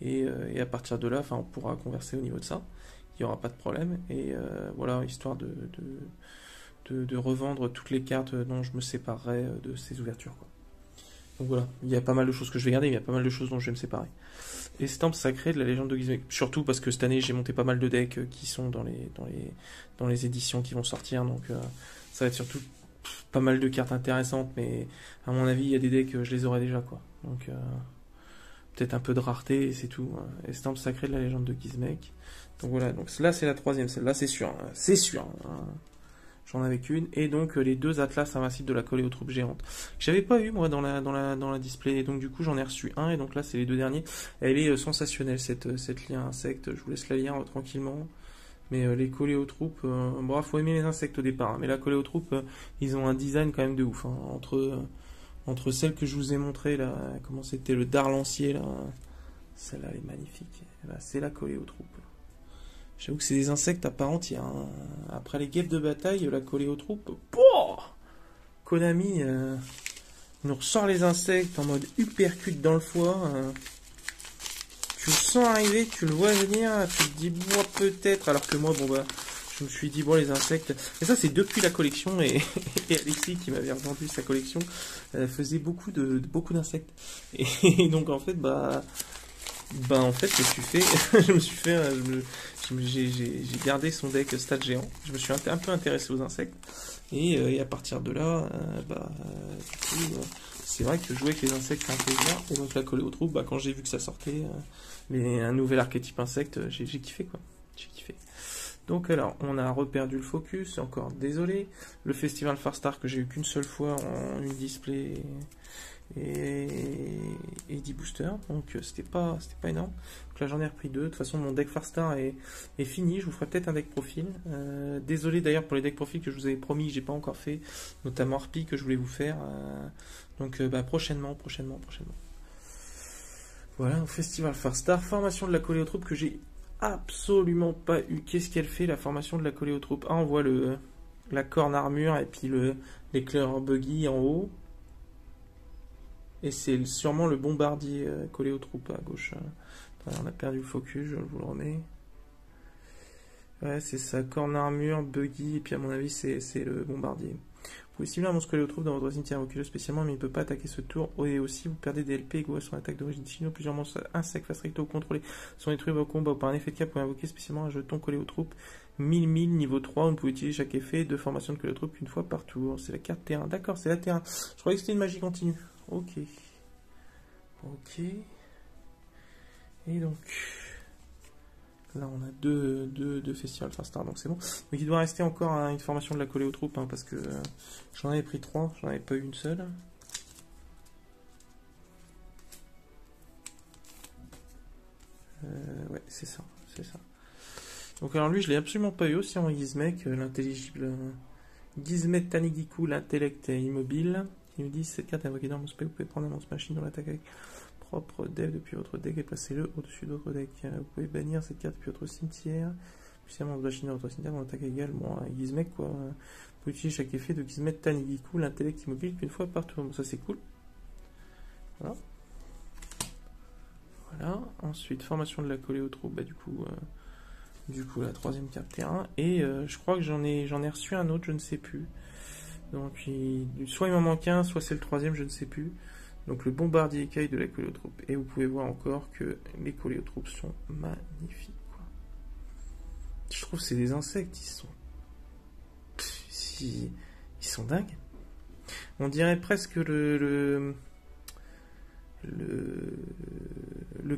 et à partir de là, on pourra converser au niveau de ça, il n'y aura pas de problème, et voilà, histoire de revendre toutes les cartes dont je me séparerai de ces ouvertures, quoi. Donc voilà, il y a pas mal de choses que je vais garder, il y a pas mal de choses dont je vais me séparer. Estampes sacrées de la légende de Gizmek. Surtout parce que cette année j'ai monté pas mal de decks qui sont dans les éditions qui vont sortir, donc ça va être surtout pas mal de cartes intéressantes, mais à mon avis il y a des decks, je les aurai déjà, quoi. Donc peut-être un peu de rareté et c'est tout. Estampes sacrées de la légende de Gizmek. Donc voilà, donc là c'est la troisième, celle-là c'est sûr, c'est sûr. J'en avais qu'une, et donc les deux atlas invincibles de la coléotrope géante. J'avais pas eu moi dans la display, et donc du coup j'en ai reçu un, et donc là c'est les deux derniers. Elle est sensationnelle cette lien insecte, je vous laisse la lire tranquillement. Mais les coléotroupes, faut aimer les insectes au départ, hein, mais la coléotrope, ils ont un design quand même de ouf, hein, entre celle que je vous ai montré là, comment c'était, le dard lancier là, celle-là elle est magnifique, là, c'est la coléotrope. J'avoue que c'est des insectes à part entière, hein. Après les guêpes de bataille, la coléotrope, Konami nous ressort les insectes en mode uppercut dans le foie. Tu le sens arriver, tu le vois venir, tu te dis peut-être, alors que moi je me suis dit les insectes. Et ça c'est depuis la collection, et Alexis qui m'avait revendu sa collection faisait beaucoup d'insectes. Et donc en fait j'ai gardé son deck stade géant. Je me suis un peu intéressé aux insectes, et à partir de là, c'est vrai que jouer avec les insectes c'est un plaisir. Et donc la coléotrope, quand j'ai vu que ça sortait, un nouvel archétype insecte, j'ai kiffé, quoi. J'ai kiffé. Donc alors, on a reperdu le focus, encore désolé. Le festival Farstar que j'ai eu qu'une seule fois en une display et 10 boosters, donc c'était pas énorme. Donc là j'en ai repris 2. De toute façon mon deck Farstar est fini, je vous ferai peut-être un deck profil. Désolé d'ailleurs pour les decks profil que je vous avais promis, que j'ai pas encore fait, notamment Harpie que je voulais vous faire. Donc prochainement. Voilà, au festival Farstar, formation de la coléotrope que j'ai absolument pas eu. Qu'est-ce qu'elle fait la formation de la coléotrope? On voit la corne armure et puis l'éclaireur buggy en haut. Et c'est sûrement le bombardier coléotrope à gauche. Attendez, on a perdu le focus, je vous le remets. Ouais, c'est ça, corne armure, buggy, et puis à mon avis c'est le bombardier. Vous pouvez stimuler un monstre coléotrope dans votre cimetière reculeux spécialement, mais il ne peut pas attaquer ce tour. Et aussi, vous perdez des LP égaux à son attaque d'origine. Sinon, plusieurs monstres insectes face recto contrôlés sont détruits au combat. Par un effet de cap, vous pouvez invoquer spécialement un jeton coléotrope 1000 niveau 3. Vous pouvez utiliser chaque effet de formation de coléotrope qu'une fois par tour. C'est la carte terrain. D'accord, c'est la terrain. Je croyais que c'était une magie continue. Ok. Et donc, là on a deux festivals Farstar, donc c'est bon. Donc il doit rester encore une formation de la coléotrope, hein, parce que j'en avais pris 3, j'en avais pas eu une seule. Ouais, c'est ça. Donc alors lui je l'ai absolument pas eu, aussi en Gizmek, l'intelligible Gizmet Tanigiku, l'intellect immobile. Il nous dit cette carte est invoquée dans mon spell, vous pouvez prendre un monstre machine dans l'attaque avec propre dev depuis votre deck et placez-le au-dessus d'autres decks. Vous pouvez bannir cette carte depuis votre cimetière, puis un monstre machine dans votre cimetière dans l'attaque égale. Bon, Gizmek quoi. Vous pouvez utiliser chaque effet de Gizmet Tanigiku, l'intellect immobile, qu'une fois par tour. Bon, ça c'est cool. Voilà. Voilà. Ensuite, formation de la coléotrope, bah du coup la troisième carte terrain. Et je crois que j'en ai reçu un autre, je ne sais plus. Donc soit il m'en manque un, soit c'est le troisième, je ne sais plus. Donc le bombardier écaille de la coléotrope. Et vous pouvez voir encore que les coléotropes sont magnifiques, quoi. Je trouve que c'est des insectes, ils sont dingues. On dirait presque le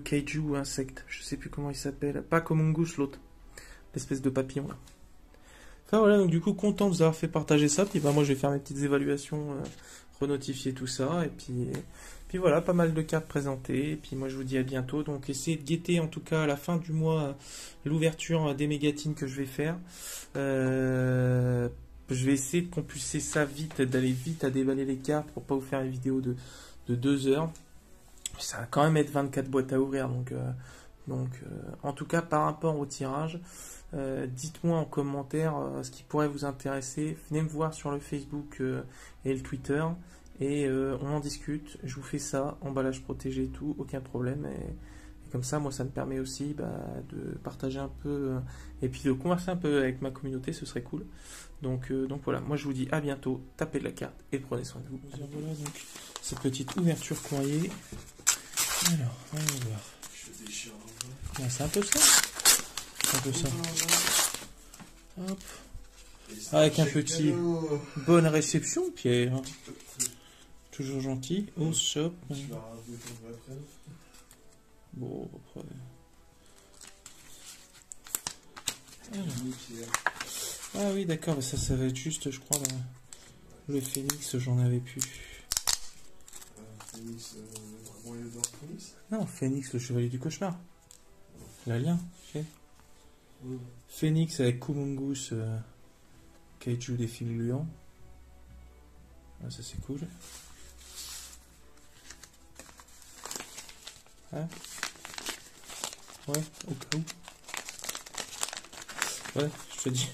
kaiju insecte, je sais plus comment il s'appelle, pas comme Mongoose l'autre, l'espèce de papillon là. Enfin voilà, donc du coup content de vous avoir fait partager ça, puis bah moi je vais faire mes petites évaluations, renotifier tout ça, et puis voilà, pas mal de cartes présentées, et puis moi je vous dis à bientôt, donc essayez de guetter en tout cas à la fin du mois l'ouverture des mégatines que je vais faire. Je vais essayer de compulser ça vite, d'aller vite à déballer les cartes pour pas vous faire une vidéo de 2 heures. Ça va quand même être 24 boîtes à ouvrir, donc en tout cas par rapport au tirage, dites-moi en commentaire ce qui pourrait vous intéresser. Venez me voir sur le Facebook et le Twitter et on en discute. Je vous fais ça, emballage protégé et tout, aucun problème. Et comme ça, moi, ça me permet aussi de partager un peu et puis de converser un peu avec ma communauté, ce serait cool. Donc voilà, moi je vous dis à bientôt, tapez de la carte et prenez soin de vous. Voilà donc cette petite ouverture courrier. Alors, on va voir. Ouais, c'est un peu ça. C'est un peu ça. Hop. Avec un petit bonne réception, Pierre. Toujours gentil. Au shop. Bon, après. Ah oui, d'accord, mais ça va être juste, je crois, le phénix, j'en avais plus. Phénix, le dragon et le Phénix. Non, Phénix, le chevalier du cauchemar. L'alien, tu sais. Oui. Phénix avec Kumungus, Kaiju des fils luants. Ah, ça c'est cool. Hein? Ouais, au cas où. Ouais, je te dis.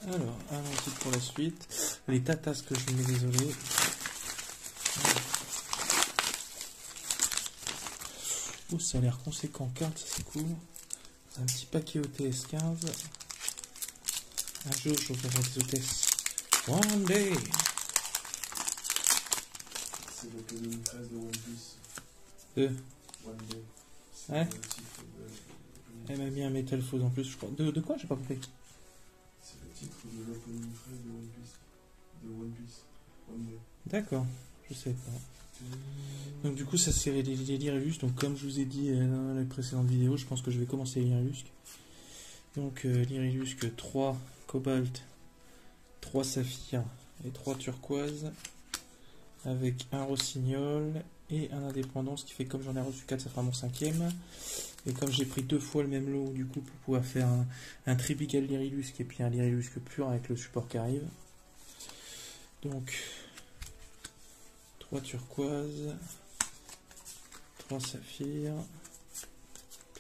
Alors, allons-y pour la suite. Les tatas que je mets, désolé. Oh, ça a l'air conséquent, carte, ça c'est cool. Un petit paquet OTS 15. Un jour, je reverrai des OTS. One day. C'est l'opening 13 de One Piece. One Day. Ouais. Elle m'a mis un Metal Faux en plus, je crois. De quoi? J'ai pas compris. C'est le titre de l'opening 13 de One Piece. One Day. D'accord, je sais pas. Donc du coup ça c'est les Lyrilusques. Donc comme je vous ai dit dans les précédentes vidéos, je pense que je vais commencer les Lyrilusques. Donc Lyrilusque 3 cobalt, 3 saphir et 3 turquoise, avec un rossignol et un indépendant, ce qui fait comme j'en ai reçu 4, ça fera mon 5e. Et comme j'ai pris 2 fois le même lot, du coup pour pouvoir faire un tripical Lyrilusque et puis un Lyrilusque pur avec le support qui arrive. Donc 3 turquoises, 3 saphirs,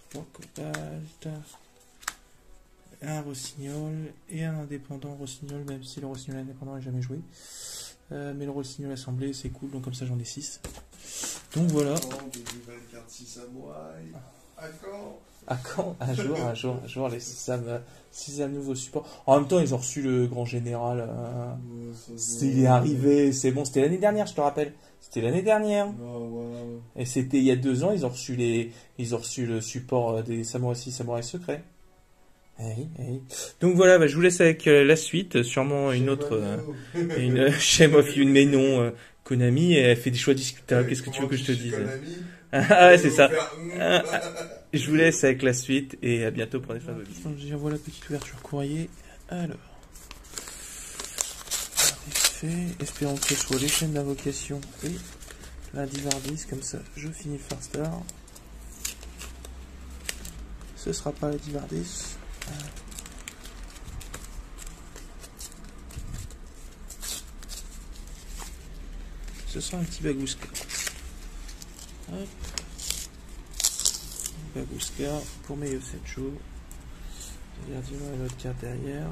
3 cobalt, un rossignol et un indépendant rossignol, même si le rossignol indépendant n'est jamais joué. Mais le rossignol assemblé c'est cool, donc comme ça j'en ai 6. Donc voilà. À quand? Un jour, les 6 nouveaux supports. En même temps, ils ont reçu le grand général. Il est arrivé, c'est bon, c'était l'année dernière, je te rappelle. C'était l'année dernière. Et c'était il y a 2 ans, ils ont reçu le support des Samurai 6, Samurai secret. Oui. Donc voilà, je vous laisse avec la suite. Sûrement une autre. Une Shame of You, mais non. Konami, elle fait des choix discutables. Qu'est-ce que tu veux que je te dise? Ah, c'est ça. Je vous laisse avec la suite et à bientôt pour des fins de vie. Donc j'envoie la petite ouverture courrier. Alors, en effet, espérons que ce soit les chaînes d'invocation et la Divardis, comme ça je finis le Farstar. Ce sera pas la Divardis. Ce sera un petit Bagouska. Hop. Bagouska pour mes Yosencho. Regardez-moi l'autre carte derrière.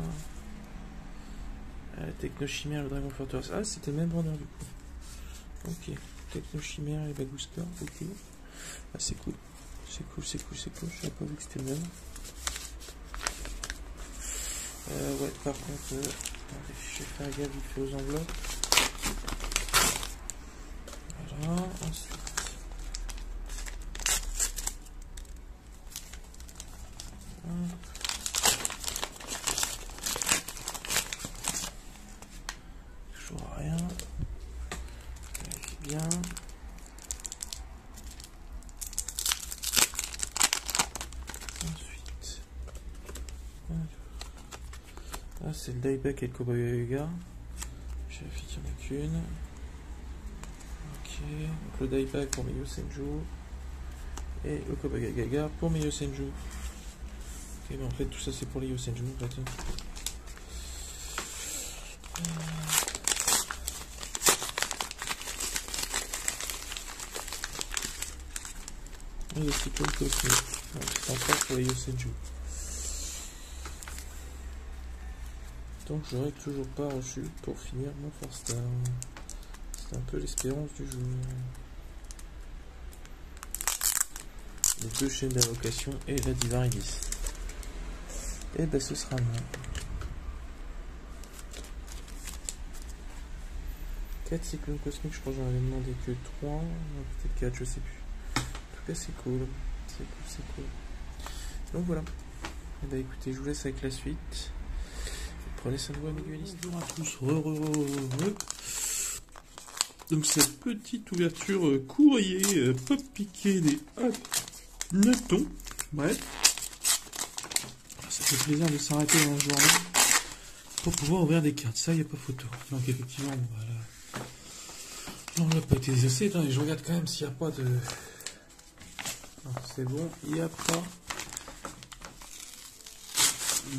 Technochimère, le Dragon Fortress. Ah, c'était le même vendeur du coup. Ok. Technochimère et Bagooster, ok. Ah, c'est cool. C'est cool. J'avais pas vu que c'était le même. Ouais, par contre, attendez, je vais faire gaffe vite fait aux enveloppes. Voilà, ensuite. Toujours rien. Vérifie bien. Ensuite. Ah, c'est le dieback et le Cowboy Gaga. Je vérifie qu'il n'y en a qu'une. Ok. Donc le dieback pour Meiyo Senju. Et le Cowboy Gaga pour Meiyo Senju. Ok, mais en fait tout ça c'est pour les Yosenju. Et le cyclone cosmique. C'est encore pour les Yosenju. Donc j'aurais toujours pas reçu pour finir mon 4-star. C'est un peu l'espérance du jour. Les 2 chaînes d'invocation et la Divaridis. Et ben ce sera moi. 4 cyclones cosmiques, je crois que j'en avais demandé que 3, peut-être 4, je sais plus. En tout cas c'est cool. C'est cool. Donc voilà. Et ben écoutez, je vous laisse avec la suite. Prenez soin de vous, amiguelistes. Bonjour à tous. Donc cette petite ouverture courrier pop piqué des hannetons. Bref. Ça fait plaisir de s'arrêter dans la journée pour pouvoir ouvrir des cartes. Ça, il n'y a pas photo. Donc effectivement, voilà. Non, on n'a pas été désossé. Attendez, je regarde quand même s'il n'y a pas de... C'est bon, il n'y a pas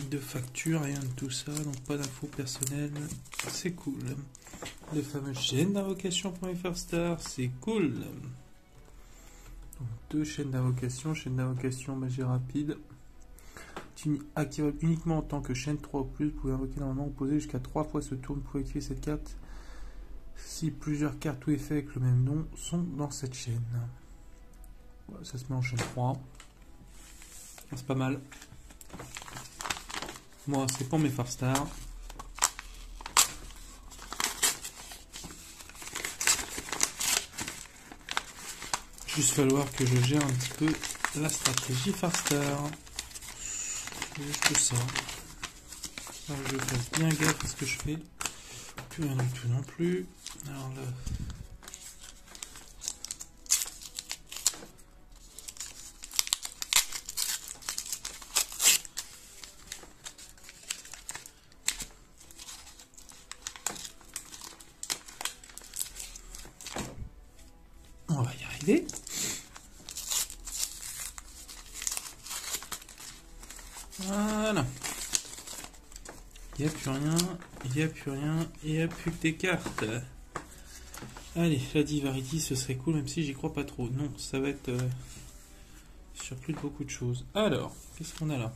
de facture, rien de tout ça, donc pas d'infos personnelles. C'est cool. Les fameuses chaînes d'invocation pour les first stars, c'est cool. Donc, 2 chaînes d'invocation, magie rapide. Activable uniquement en tant que chaîne 3 ou plus, vous pouvez invoquer normalement opposé jusqu'à 3 fois ce tour. Vous pouvez activer cette carte si plusieurs cartes ou effets avec le même nom sont dans cette chaîne. Voilà, ça se met en chaîne 3. C'est pas mal. Moi, c'est pour mes first stars. Juste falloir que je gère un petit peu la stratégie first star. Juste ça. Alors, je fais bien gaffe à ce que je fais. Plus rien du tout non plus. Alors là. On va y arriver. Voilà. Il n'y a plus rien, il n'y a plus rien, il n'y a plus que des cartes. Allez, la Divarity, ce serait cool, même si j'y crois pas trop. Non, ça va être sur plus de beaucoup de choses. Alors, qu'est-ce qu'on a là?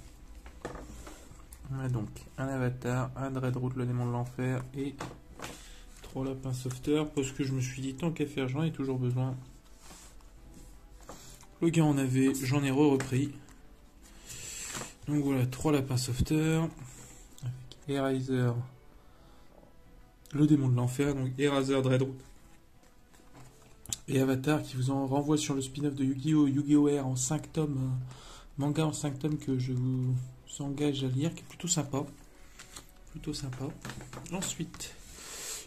On a donc un avatar, un Dreadroot, le démon de l'enfer, et 3 lapins sauveteurs, parce que je me suis dit, tant qu'à faire, j'en ai toujours besoin. Le gars en avait, j'en ai repris. Donc voilà, 3 lapins sauveteurs. Avec Eraser, le démon de l'enfer, donc Eraser, Dreadroot et Avatar, qui vous en renvoie sur le spin-off de Yu-Gi-Oh! R en 5 tomes, manga en 5 tomes que je vous engage à lire, qui est plutôt sympa. Ensuite,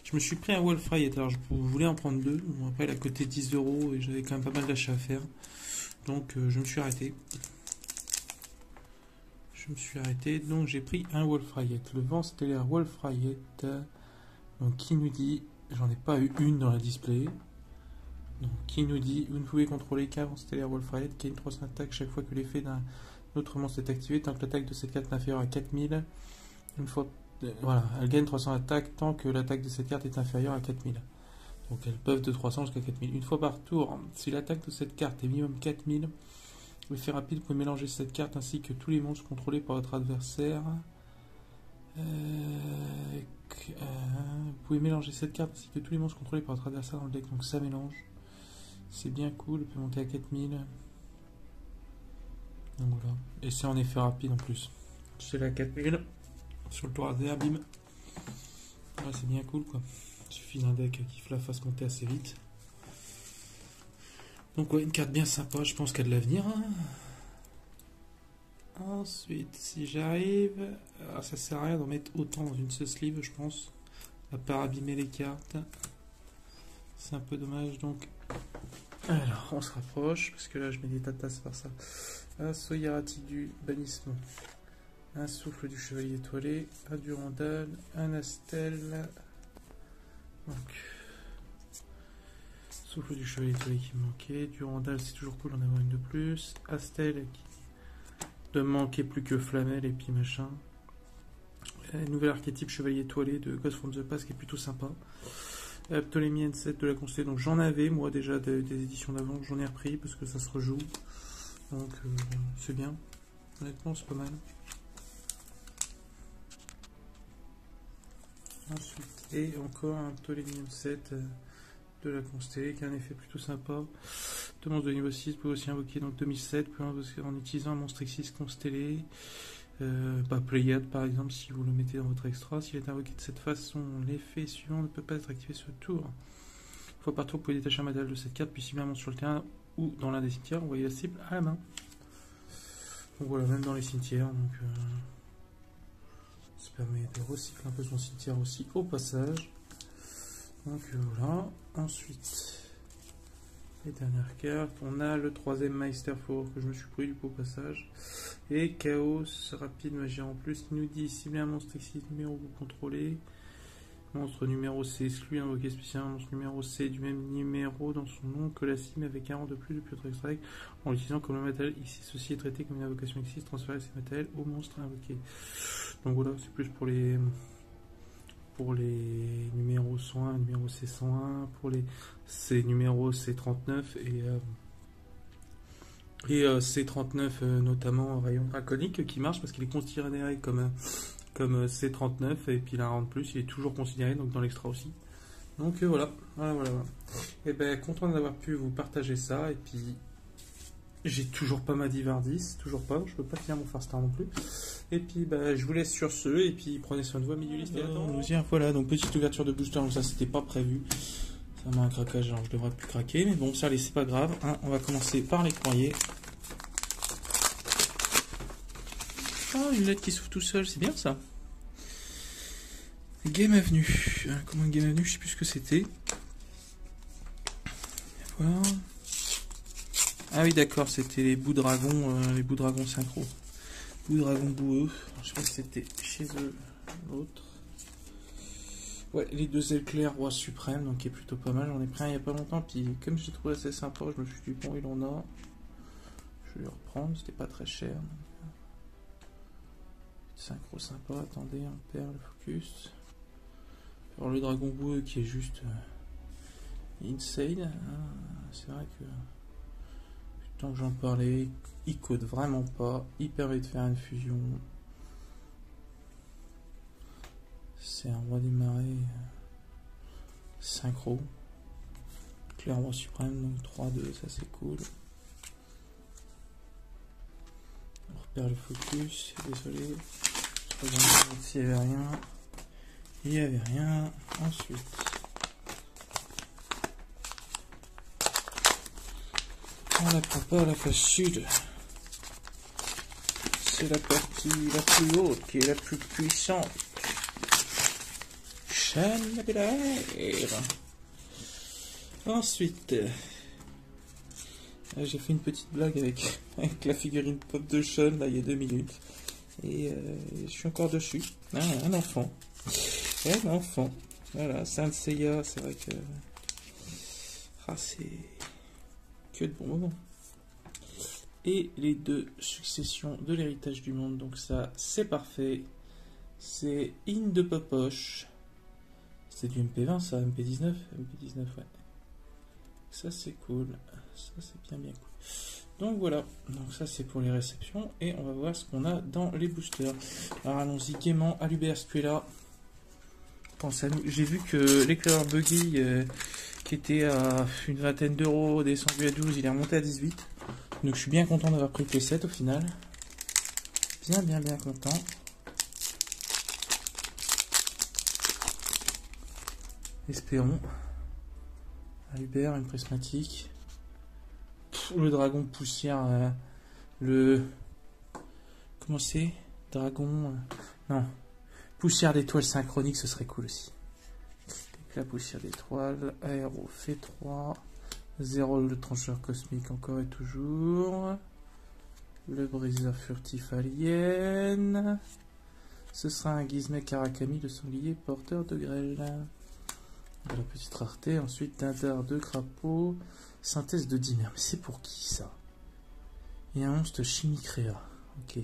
je me suis pris un Wolf Riot. Alors, je voulais en prendre 2. Bon, après, il a coûté 10 € et j'avais quand même pas mal d'achats à faire. Donc, je me suis arrêté. Donc j'ai pris un Wolf Riot, le vent stellaire Wolf Riot, donc qui nous dit, j'en ai pas eu une dans la display, donc qui nous dit, vous ne pouvez contrôler qu'un vent stellaire Wolf Riot qui a une 300 attaque chaque fois que l'effet d'un autre monstre est activé, tant que l'attaque de cette carte est inférieure à 4000, une fois, voilà, elle gagne 300 attaques tant que l'attaque de cette carte est inférieure à 4000, donc elles peuvent de 300 jusqu'à 4000, une fois par tour, si l'attaque de cette carte est minimum 4000, effet rapide, vous pouvez mélanger cette carte ainsi que tous les monstres contrôlés par votre adversaire. Vous pouvez mélanger cette carte ainsi que tous les monstres contrôlés par votre adversaire dans le deck, donc ça mélange. C'est bien cool, on peut monter à 4000. Donc voilà. Et c'est en effet rapide en plus. C'est la 4000 sur le tour ADR, bim. Ouais, c'est bien cool quoi. Il suffit d'un deck qui la fasse monter assez vite. Donc ouais, une carte bien sympa, je pense qu'elle a de l'avenir. Ensuite, si j'arrive... Alors, ça sert à rien d'en mettre autant dans une seule sleeve, je pense. À part abîmer les cartes. C'est un peu dommage, donc... Alors, on se rapproche, parce que là, je mets des tatas par ça. Un saut hiératique du bannissement. Un souffle du chevalier étoilé. Un durandal. Un astel. Donc... Souffle du chevalier étoilé qui me manquait. Durandal, c'est toujours cool d'en avoir une de plus. Astel qui... de manquer plus que Flamel et puis machin. Nouvel archétype chevalier étoilé de Ghost from the Past qui est plutôt sympa. Ptolemy N7 de la constellée, donc j'en avais moi déjà des éditions d'avant, j'en ai repris parce que ça se rejoue, donc c'est bien, honnêtement c'est pas mal. Ensuite, et encore un Ptolemy N7 de la constellée qui a un effet plutôt sympa. Deux monstres de niveau 6, vous pouvez aussi invoquer donc 2007 en utilisant un monstre X6 constellé. Pléiade par exemple, si vous le mettez dans votre extra. S'il est invoqué de cette façon, l'effet suivant ne peut pas être activé ce tour. Une fois par tour, vous pouvez détacher un matériel de cette carte, puis cibler un monstre sur le terrain ou dans l'un des cimetières, vous voyez la cible à la main. Donc voilà, même dans les cimetières, donc ça permet de recycler un peu son cimetière aussi au passage. Donc voilà, ensuite... les dernières cartes, on a le troisième Meisterfour que je me suis pris du coup au passage. Et Chaos, rapide magie en plus, qui nous dit cibler un monstre X numéro que vous contrôlez. Monstre numéro C exclu, invoqué spécialement monstre numéro C du même numéro dans son nom que la cible avec un rang de plus depuis votre extrait en l'utilisant comme le matériel X6. Ceci est traité comme une invocation X6, transférer ces matériels au monstre invoqué. Donc voilà, c'est plus pour les numéros 101, numéro C101, pour les numéros C39 et C39 notamment rayon draconique qui marche parce qu'il est considéré comme C39 et puis la rang de plus il est toujours considéré donc dans l'extra aussi. Donc voilà. Et ben content d'avoir pu vous partager ça et puis j'ai toujours pas ma Divardis, toujours pas, je peux pas finir mon Farstar non plus. Et puis bah, je vous laisse sur ce, et puis prenez soin de vous, amis du liste. Voilà, donc petite ouverture de booster, donc ça c'était pas prévu. Ça m'a un craquage, alors je devrais plus craquer, mais bon, ça allez, c'est pas grave. Hein. On va commencer par les courriers. Oh, une lettre qui s'ouvre tout seul, c'est bien ça. Game Avenue. Comment Game Avenue, je sais plus ce que c'était. Voilà. Ah oui, d'accord, c'était les bouts dragons synchro. Bouts dragons boueux. Je sais pas si c'était chez eux l'autre. Ouais, les deux ailes claires, roi suprême, donc qui est plutôt pas mal. J'en ai pris un il y a pas longtemps, puis comme j'ai trouvé assez sympa, je me suis dit bon, il en a. Je vais le reprendre, c'était pas très cher. Synchro sympa, attendez, on perd le focus. Alors le dragon boueux qui est juste insane. C'est vrai que tant que j'en parlais, il code vraiment pas, il permet de faire une fusion. C'est un roi des marais synchro. Clair roi suprême, donc 3-2, ça c'est cool. On repère le focus, désolé. Je regarde s'il n'y avait rien. Il n'y avait rien. Ensuite. On la prend pas à la face sud. C'est la partie la plus haute qui est la plus puissante. Chandelier. Ensuite, j'ai fait une petite blague avec la figurine pop de Sean là il y a 2 minutes. Et je suis encore dessus. Ah, un enfant. Un enfant. Voilà, Saint Seiya, c'est vrai que. Ah, c'est. Que de bons moments. Et les 2 successions de l'héritage du monde, donc ça c'est parfait. C'est In de Popoche. C'est du MP20 ça, MP19. MP19 ouais. Ça c'est cool. Ça c'est bien cool. Donc voilà, donc ça c'est pour les réceptions. Et on va voir ce qu'on a dans les boosters. Alors allons-y gaiement. Alubert, tu es là. Pense à nous. J'ai vu que l'éclaireur buggy qui était à une vingtaine d'euros, descendu à 12, il est remonté à 18. Donc je suis bien content d'avoir pris le P7 au final. Bien content. Espérons. À Hubert, une prismatique. Le dragon poussière. Comment c'est? Dragon. Non. Poussière d'étoile synchronique, ce serait cool aussi. La poussière d'étoile. Aéro fait 3. 0 le trancheur cosmique encore et toujours. Le briseur furtif alien. Ce sera un Gizmek Karakami de sanglier porteur de grêle. La petite rareté. Ensuite, Dindar de crapaud. Synthèse de Dimmer. Mais c'est pour qui ça? Et un monstre Chimicrea. Ok.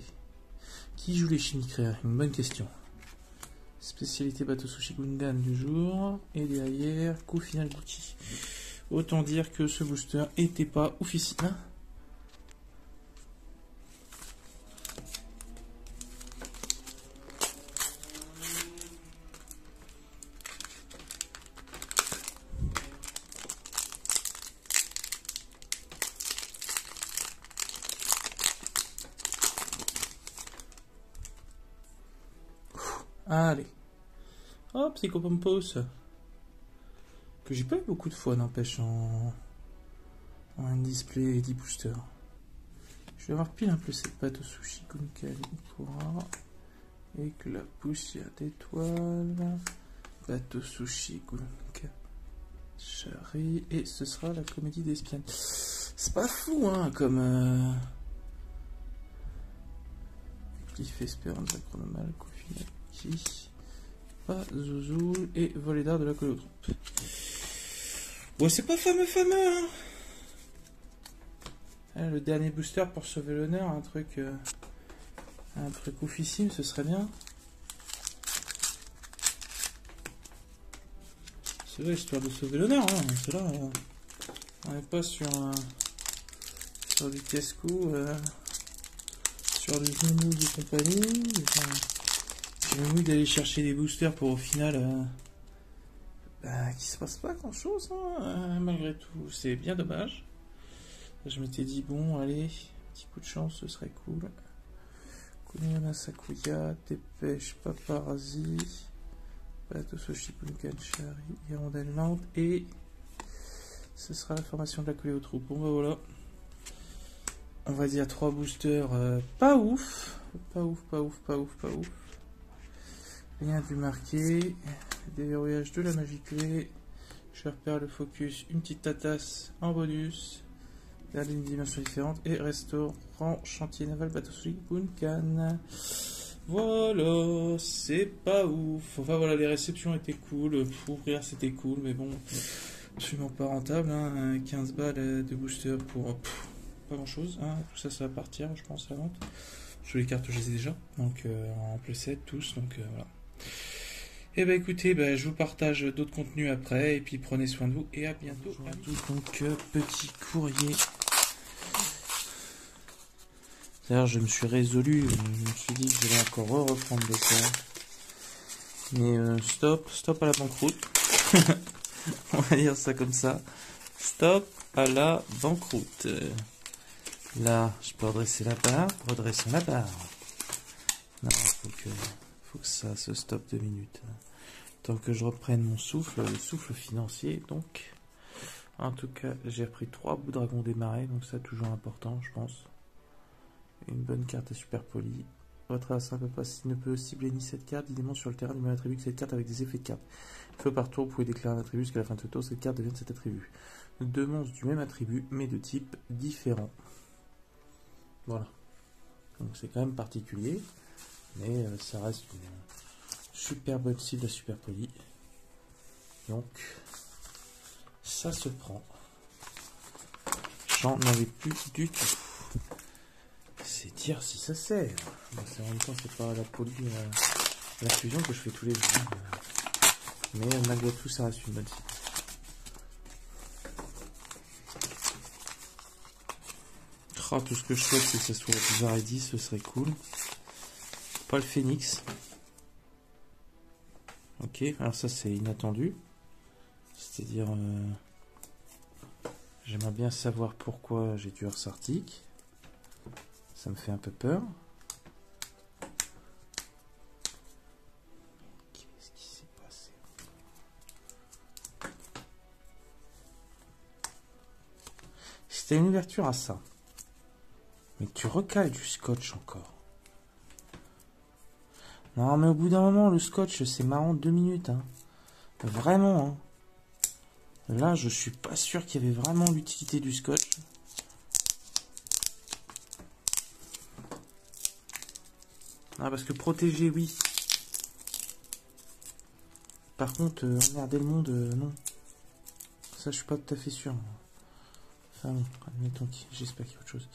Qui joue les Chimicrea? Une bonne question. Spécialité bateau sushi Gungan du jour. Et derrière, coup final Gucci. Autant dire que ce booster était pas oufissime. Allez. Hop, Psychopompos. Que j'ai pas eu beaucoup de fois, n'empêche, en display 10 boosters. Je vais avoir pile un peu cette pâte au sushi Gunkan Ikura. Et que la poussière d'étoile. Pâte au sushi Gunkan Shari. Et ce sera la comédie d'espion. C'est pas fou, hein, comme. Cliff Esperance, Chronomal, Kofinaki. Pas Zouzoul et Volédar de la Colotroupe. Bon, c'est pas fameux, hein. Ah, le dernier booster pour sauver l'honneur, un truc oufissime, ce serait bien. C'est vrai, histoire de sauver l'honneur, hein. C'est là, on n'est pas sur du casse-cou, sur du mouille et compagnie. J'ai le mouille d'aller chercher des boosters pour au final qu'il se passe pas grand chose, hein, malgré tout. C'est bien dommage. Je m'étais dit, bon, allez, petit coup de chance, ce serait cool. Kuniyama Sakuya, Dépêche Paparazzi, Bateau Sushi Gunkan Shari, Hirondelle Lente, et ce sera la formation de la collée aux troupes. Bon, bah voilà. On va dire 3 boosters pas ouf. Pas ouf. Rien du marqué. Déverrouillage de la magie clé. Je repère le focus, une petite tasse en bonus. Vers une dimension différente. Et restaurant, chantier naval, bateau sushi, Gunkan. Voilà, c'est pas ouf. Enfin voilà, les réceptions étaient cool. Pour ouvrir, c'était cool. Mais bon, absolument pas rentable. Hein. 15 balles de booster pour pas grand chose. Hein. Tout ça, ça va partir, je pense, à la vente. Sur les cartes, je les ai déjà. Donc en playset, tous. Donc voilà. Et bah écoutez, je vous partage d'autres contenus après, et puis prenez soin de vous, et à bientôt. Bonjour à tous, donc petit courrier. D'ailleurs, je me suis résolu, je me suis dit que je vais encore reprendre des cartes. Mais stop à la banqueroute. On va dire ça comme ça. Stop à la banqueroute. Là, je peux redresser la barre, redressons la barre. Non, faut que ça se stoppe 2 minutes. Tant que je reprenne mon souffle, le souffle financier. Donc, en tout cas, j'ai repris 3 bouts dragon des marais, donc ça toujours important, je pense. Une bonne carte à super poli. Votre adversaire ne peut cibler ni cette carte, ni des monstres sur le terrain, ni même attribut que cette carte avec des effets de carte. Une fois par tour, vous pouvez déclarer un attribut jusqu'à la fin de ce tour, cette carte devient cet attribut. 2 monstres du même attribut, mais de type différent. Voilà. Donc c'est quand même particulier, mais ça reste une super bonne cible à super poli. Donc ça se prend. J'en avais plus du tout. C'est dire si ça sert. En même temps, c'est pas la poli, la fusion que je fais tous les jours. Mais malgré tout, ça reste une bonne cible. Oh, tout ce que je souhaite, c'est que ça soit plus R10, ce serait cool. Pas le phénix. Ok, alors ça c'est inattendu. C'est-à-dire J'aimerais bien savoir pourquoi j'ai du Earth Arctic. Ça me fait un peu peur. Qu'est-ce qui s'est passé? C'était une ouverture à ça. Mais tu recales du scotch encore. Non, mais au bout d'un moment, le scotch, c'est marrant 2 minutes. Hein. Vraiment. Hein. Là, je suis pas sûr qu'il y avait vraiment l'utilité du scotch. Ah, parce que protéger, oui. Par contre, emmerder le monde, non. Ça, je suis pas tout à fait sûr. Enfin bon, admettons que j'espère qu'il y a autre chose.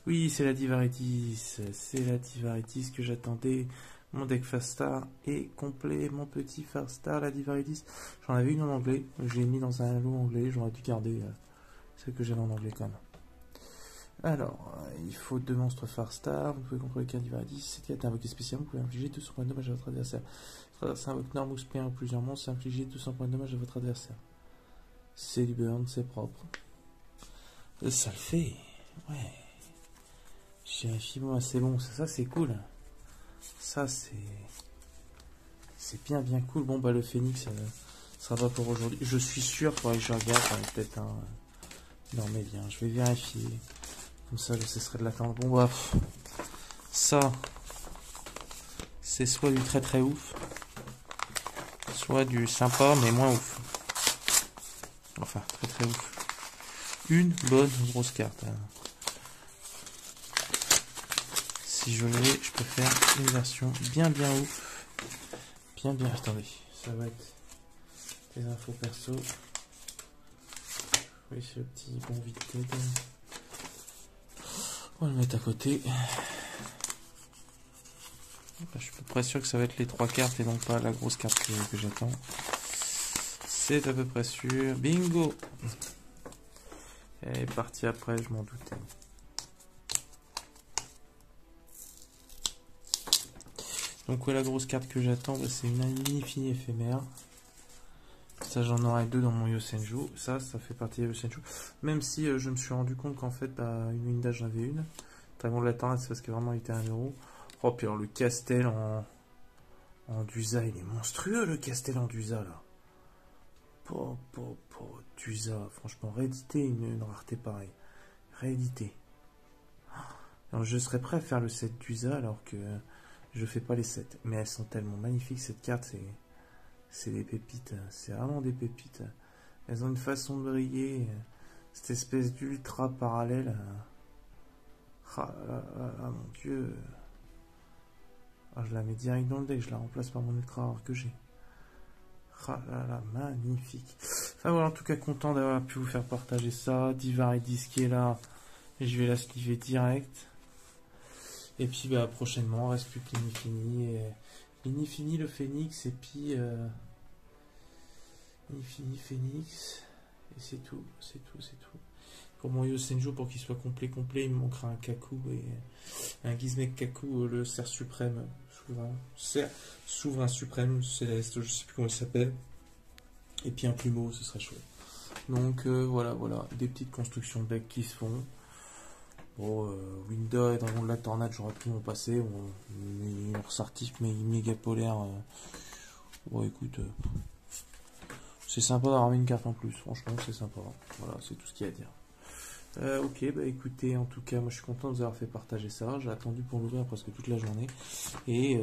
Oui, c'est la Divaritis. C'est la Divaritis que j'attendais. Mon deck Fast Star est complet. Mon petit Fast Star, la Divaritis. J'en avais une en anglais. Je l'ai mis dans un lot anglais. J'aurais dû garder celle que j'avais en anglais quand même. Alors, il faut 2 monstres Fast Star. Vous pouvez contrôler qu'un Divaritis. Cette carte est invoquée spécialement. Vous pouvez infliger 200 points de dommage à votre adversaire. C'est invoque Normux P1 ou plusieurs monstres. Infliger 200 points de dommage à votre adversaire. C'est du burn, c'est propre. Ça le fait. Ouais. Je vérifie, moi, c'est bon. Ça c'est cool. Ça, c'est bien cool. Bon, bah, le Phoenix, ça sera pas pour aujourd'hui. Je suis sûr, faudrait que je regarde. Peut-être un. Non, mais bien, je vais vérifier. Comme ça, je cesserai de l'attendre. Bon, bah, ça, c'est soit du très très ouf, soit du sympa, mais moins ouf. Enfin, très très ouf. Une bonne grosse carte. Hein. Si je l'ai, je peux faire une version bien ouf. Bien. Attendez, ça va être des infos perso. Oui, c'est le petit bon vite code. On va le mettre à côté. Je suis à peu près sûr que ça va être les 3 cartes et non pas la grosse carte que j'attends. C'est à peu près sûr. Bingo! Elle est partie après, je m'en doutais. Donc ouais, la grosse carte que j'attends, bah, c'est une Infinity éphémère. Ça, j'en aurai 2 dans mon Yosenju. Ça fait partie de Yosenju. Même si je me suis rendu compte qu'en fait, bah, une Winda, j'en avais une. Dragon de la Tornade, c'est parce que vraiment il était 1 euro. Oh, puis alors le Castel en Dusa, il est monstrueux, le Castel en Dusa, là. Dusa, franchement, rééditer une rareté pareille. Rééditer. Alors, je serais prêt à faire le set Dusa alors que je fais pas les sets. Mais elles sont tellement magnifiques, cette carte, c'est des pépites. C'est vraiment des pépites. Elles ont une façon de briller. Cette espèce d'ultra parallèle. Ah là, mon Dieu. Ah, je la mets direct dans le deck, je la remplace par mon ultra rare que j'ai. Ah là, magnifique. Enfin voilà, en tout cas, content d'avoir pu vous faire partager ça. Divaritis qui est là, je vais la sliver direct. Et puis bah, prochainement, reste plus que l'Inifini. L'Inifini, le Phoenix, et puis Phoenix. Et c'est tout. Pour mon Yosenju, pour qu'il soit complet, il me manquera un Kaku et un Gizmek Kaku, le cerf suprême, souverain suprême, céleste, je sais plus comment il s'appelle. Et puis un plumeau, ce serait chouette. Donc voilà, des petites constructions de deck qui se font. Bon, Winda et Dragon de la Tornade, j'aurais pu m'en passer. Mais ressortif, mais méga polaire. Bon, écoute, c'est sympa d'avoir une carte en plus. Franchement, c'est sympa. Voilà, c'est tout ce qu'il y a à dire. Ok, bah écoutez, en tout cas, moi je suis content de vous avoir fait partager ça. J'ai attendu pour l'ouvrir presque toute la journée. Et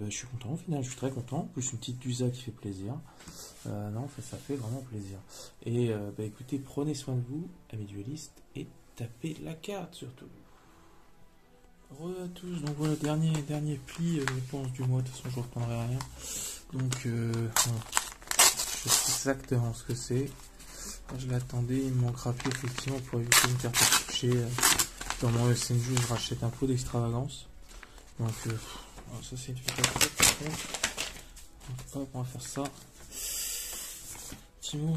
bah, je suis content au final, je suis très content. En plus, une petite Dusa qui fait plaisir. Non, ça fait vraiment plaisir. Et bah écoutez, prenez soin de vous, amis duellistes, et tapez la carte surtout. Re à tous, donc voilà, dernier pli, je pense, du mois. De toute façon, je ne reprendrai rien. Donc, bon, je sais exactement ce que c'est. Je l'attendais, il me manquera plus effectivement pour éviter une carte à toucher. Dans mon Yosenju, je rachète un pot d'extravagance. Donc, ça c'est une catastrophe par contre. Hop, on va faire ça. Petit mot.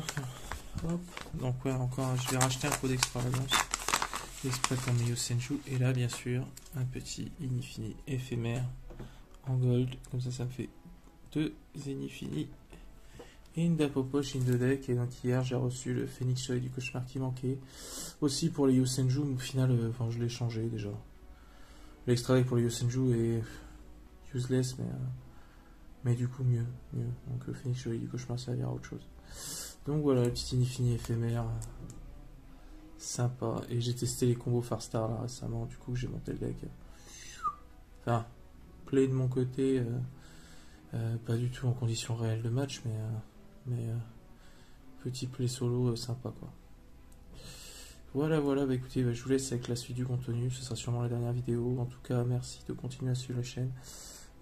Hop. Donc, ouais, encore, je vais racheter un pot d'extravagance. Exprès pour mes Yosenju. Et là, bien sûr, un petit Inifini éphémère en gold. Comme ça me fait 2 Inifini In the poche in the deck. Et donc hier j'ai reçu le Phoenix Chevalier du Cauchemar qui manquait. Aussi pour les Yosenju, au final, enfin je l'ai changé déjà. L'extra deck pour les Yosenju est useless, mais du coup mieux. Donc le Phoenix Chevalier du Cauchemar ça va à autre chose. Donc voilà, le petit Inifini éphémère. Sympa. Et j'ai testé les combos Farstar là récemment, du coup j'ai monté le deck. Enfin, play de mon côté, pas du tout en conditions réelles de match, mais petit play solo sympa quoi. Voilà, bah écoutez, je vous laisse avec la suite du contenu, ce sera sûrement la dernière vidéo. En tout cas, merci de continuer à suivre la chaîne.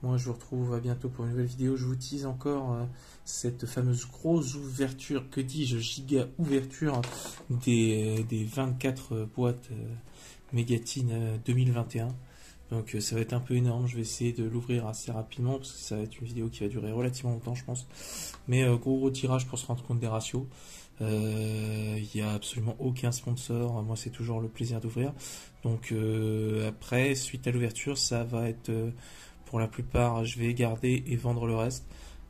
Moi, je vous retrouve à bientôt pour une nouvelle vidéo. Je vous tease encore cette fameuse grosse ouverture, que dis-je, giga ouverture des 24 boîtes Mégatine 2021. Donc ça va être un peu énorme, je vais essayer de l'ouvrir assez rapidement parce que ça va être une vidéo qui va durer relativement longtemps je pense. Mais gros tirage pour se rendre compte des ratios. Il n'y a absolument aucun sponsor, moi c'est toujours le plaisir d'ouvrir. Donc après, suite à l'ouverture, ça va être pour la plupart, je vais garder et vendre le reste.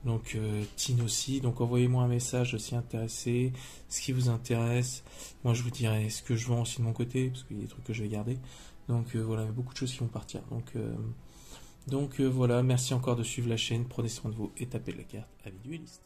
Donc Tine aussi, donc envoyez-moi un message si intéressé, ce qui vous intéresse. Moi je vous dirai ce que je vends aussi de mon côté, parce qu'il y a des trucs que je vais garder. Donc voilà, beaucoup de choses qui vont partir. Donc voilà, merci encore de suivre la chaîne, prenez soin de vous et tapez la carte à Dueliste.